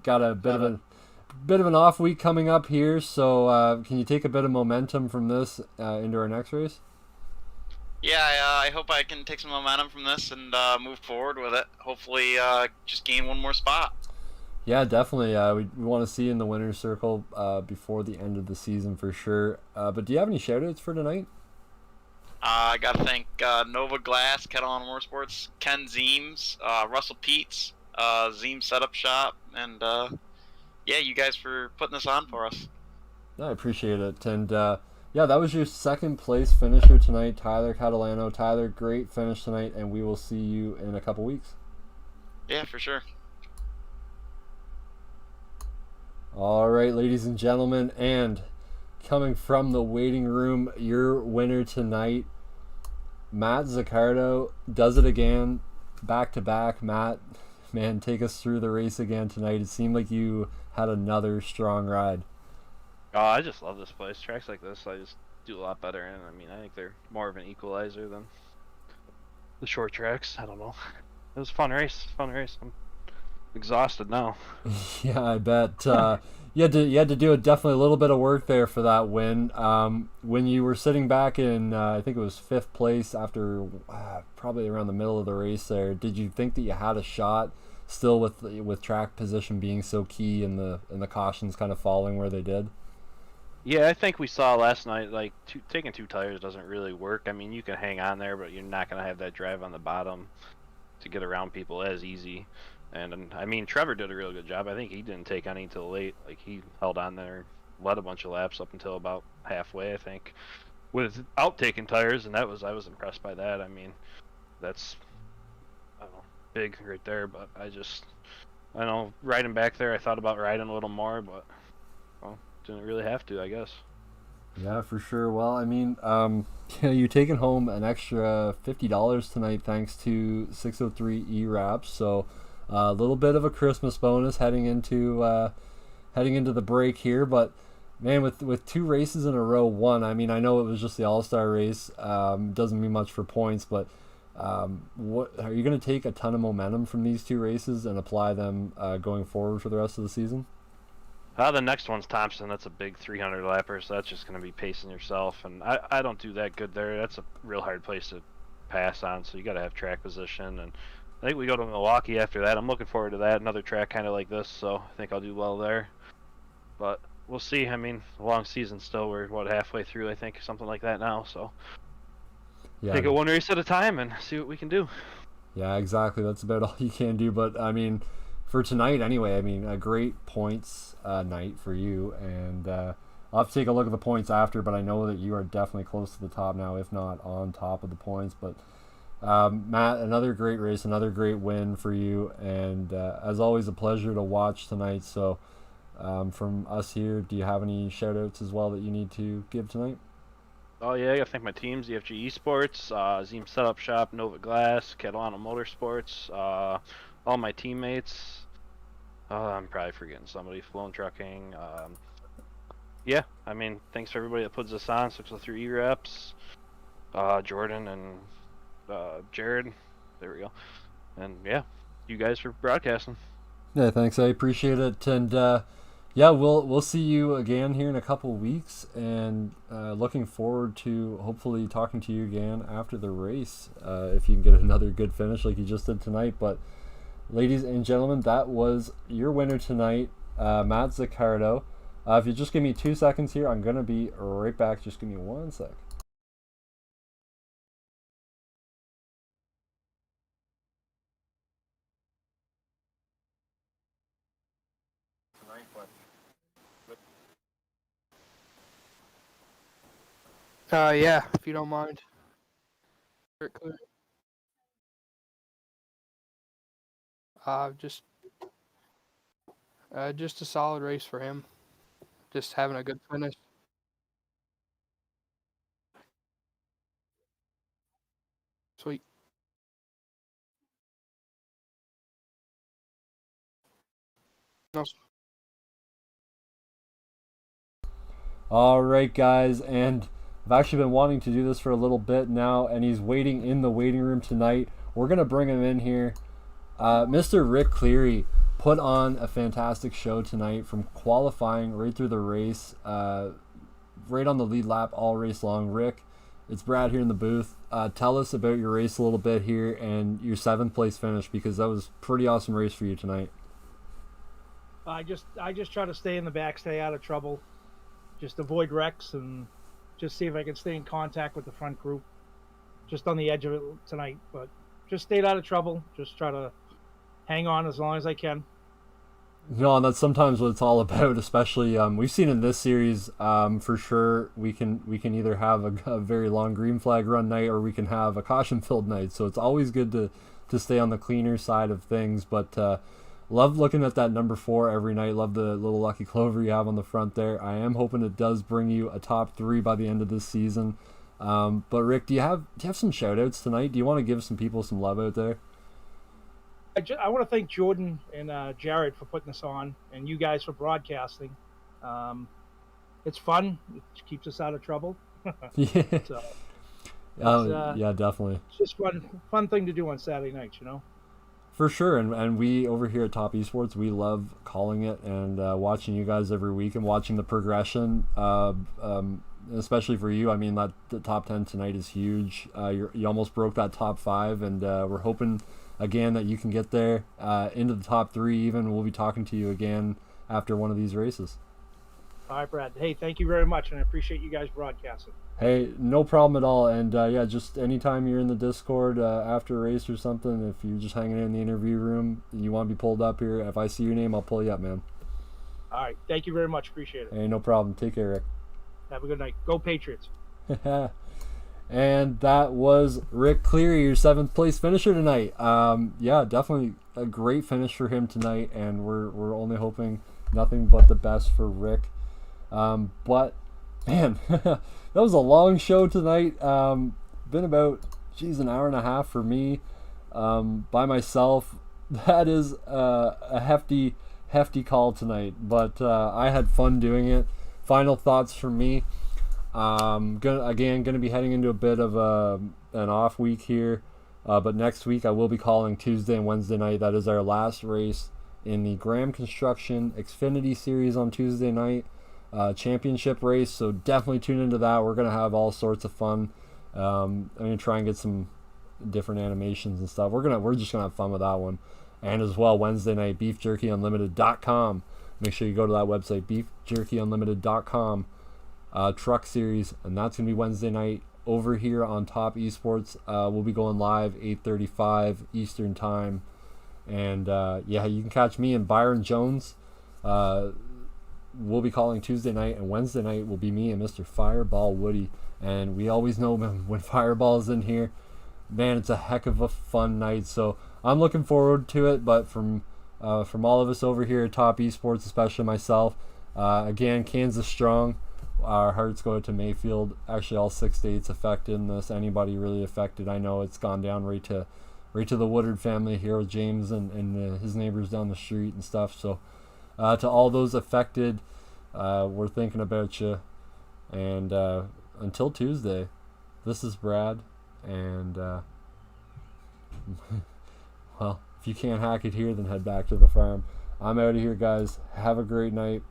got a bit of an off week coming up here, so can you take a bit of momentum from this into our next race? Yeah, I hope I can take some momentum from this and move forward with it. Hopefully just gain one more spot. Yeah, definitely. We want to see you in the winner's circle before the end of the season for sure. But do you have any shout-outs for tonight? I got to thank Nova Glass, Catalano Motorsports, Ken Zeems, Russell Peets, Zeem Setup Shop, and yeah, you guys for putting this on for us. I appreciate it. And yeah, that was your second place finisher tonight, Tyler Catalano. Tyler, great finish tonight, and we will see you in a couple weeks. Yeah, for sure. All right, ladies and gentlemen, and coming from the waiting room, your winner tonight, Matt Zaccardo, does it again, back to back. Matt, man, take us through the race again tonight. It seemed like you had another strong ride. Oh, I just love this place. Tracks like this, I just do a lot better in. I mean, I think they're more of an equalizer than the short tracks. I don't know. It was a fun race. I'm exhausted now. Yeah, I bet. You had to do definitely a little bit of work there for that win. When you were sitting back in, I think it was fifth place after probably around the middle of the race there, did you think that you had a shot still with track position being so key and the cautions kind of falling where they did? Yeah, I think we saw last night, like, taking two tires doesn't really work. I mean, you can hang on there, but you're not going to have that drive on the bottom to get around people as easy. And I mean, Trevor did a really good job. I think he didn't take any until late. Like, he held on there, led a bunch of laps up until about halfway, I think, without taking tires, and I was impressed by that. I mean, that's, I don't know, big right there. But I know, riding back there, I thought about riding a little more, but well, didn't really have to, I guess. Yeah, for sure. Well, I mean, you're taking home an extra $50 tonight thanks to 603 eWRAPS. So a little bit of a Christmas bonus heading into the break here. But man, with two races in a row won, I mean, I know it was just the All-Star race. Doesn't mean much for points, but what are you going to take a ton of momentum from these two races and apply them going forward for the rest of the season? The next one's Thompson. That's a big 300 lapper, so that's just going to be pacing yourself. And I don't do that good there. That's a real hard place to pass on, so you got to have track position. And I think we go to Milwaukee after that. I'm looking forward to that. Another track kind of like this, so I think I'll do well there. But we'll see. I mean, a long season still. We're, halfway through, I think, something like that now. So. Yeah. Take it one race at a time and see what we can do. Yeah, exactly. That's about all you can do. But I mean, for tonight anyway, I mean, a great points night for you. And I'll have to take a look at the points after, but I know that you are definitely close to the top now, if not on top of the points. But Matt, another great race, another great win for you. And as always, a pleasure to watch tonight. So from us here, do you have any shout outs as well that you need to give tonight? Oh yeah, I gotta thank my teams: EFG Esports, Zeem Setup Shop, Nova Glass, Catalano Motorsports, all my teammates. I'm probably forgetting somebody. Flown Trucking. Yeah, I mean, thanks for everybody that puts us on. 603 EWRAPS, Jordan and Jared. There we go. And yeah, you guys for broadcasting. Yeah, thanks. I appreciate it. And yeah, we'll see you again here in a couple weeks, and looking forward to hopefully talking to you again after the race, if you can get another good finish like you just did tonight. But ladies and gentlemen, that was your winner tonight, Matt Zaccardo. If you just give me 2 seconds here, I'm gonna be right back. Just give me 1 sec. Yeah, if you don't mind. Very clear. Just a solid race for him. Just having a good finish. Sweet. No, All right, guys, and I've actually been wanting to do this for a little bit now, and he's waiting in the waiting room tonight. We're gonna bring him in here. Mr. Rick Cleary put on a fantastic show tonight, from qualifying right through the race, right on the lead lap all race long. Rick, it's Brad here in the booth. Tell us about your race a little bit here and your 7th place finish, because that was a pretty awesome race for you tonight. I just try to stay in the back, stay out of trouble, just avoid wrecks, and just see if I can stay in contact with the front group. Just on the edge of it tonight, but just stayed out of trouble. Just try to hang on as long as I can. No, and that's sometimes what it's all about. Especially we've seen in this series, for sure, we can either have a very long green flag run night, or we can have a caution filled night. So it's always good to stay on the cleaner side of things. But love looking at that number 4 every night. Love the little lucky clover you have on the front there. I am hoping it does bring you a top 3 by the end of this season. But Rick, do you have some shout outs tonight? Do you want to give some people some love out there? I want to thank Jordan and Jared for putting this on, and you guys for broadcasting. It's fun. It keeps us out of trouble. Yeah. So, yeah, definitely. It's just fun thing to do on Saturday nights, you know. For sure, and we over here at Topp eSports, we love calling it and watching you guys every week and watching the progression. Especially for you, I mean, that the top 10 tonight is huge. You almost broke that top 5, and we're hoping again that you can get there into the top 3 even. We'll be talking to you again after one of these races. All right, Brad. Hey, thank you very much, and I appreciate you guys broadcasting. Hey, no problem at all. And yeah, just anytime you're in the Discord after a race or something, if you're just hanging in the interview room and you want to be pulled up here, if I see your name, I'll pull you up, man. All right. Thank you very much. Appreciate it. Hey, no problem. Take care, Rick. Have a good night. Go Patriots. And that was Rick Cleary, your 7th place finisher tonight. Yeah, definitely a great finish for him tonight, and we're only hoping nothing but the best for Rick. But man, that was a long show tonight. Been about an hour and a half for me by myself. That is a hefty call tonight, but I had fun doing it. Final thoughts from me. Gonna be heading into a bit of an off week here, but next week I will be calling Tuesday and Wednesday night. That is our last race in the Graham Construction Xfinity Series on Tuesday night, championship race. So definitely tune into that. We're gonna have all sorts of fun. I'm gonna try and get some different animations and stuff. We're just gonna have fun with that one. And as well, Wednesday night, beefjerkyunlimited.com. Make sure you go to that website, beefjerkyunlimited.com. Truck series, and that's gonna be Wednesday night. over here on Top Esports. We'll be going live 8:35 Eastern Time. And yeah, you can catch me and Byron Jones. We'll be calling Tuesday night, and Wednesday night will be me and Mr. Fireball Woody. And we always know when Fireball is in here, man, it's a heck of a fun night. So I'm looking forward to it. But from all of us over here at Top Esports, especially myself, again, Kansas strong. Our hearts go to Mayfield. Actually, all 6 states affected in this. Anybody really affected? I know it's gone down right to the Woodard family here with James and his neighbors down the street and stuff. So to all those affected, we're thinking about you. And until Tuesday, this is Brad. And well, if you can't hack it here, then head back to the farm. I'm out of here, guys. Have a great night.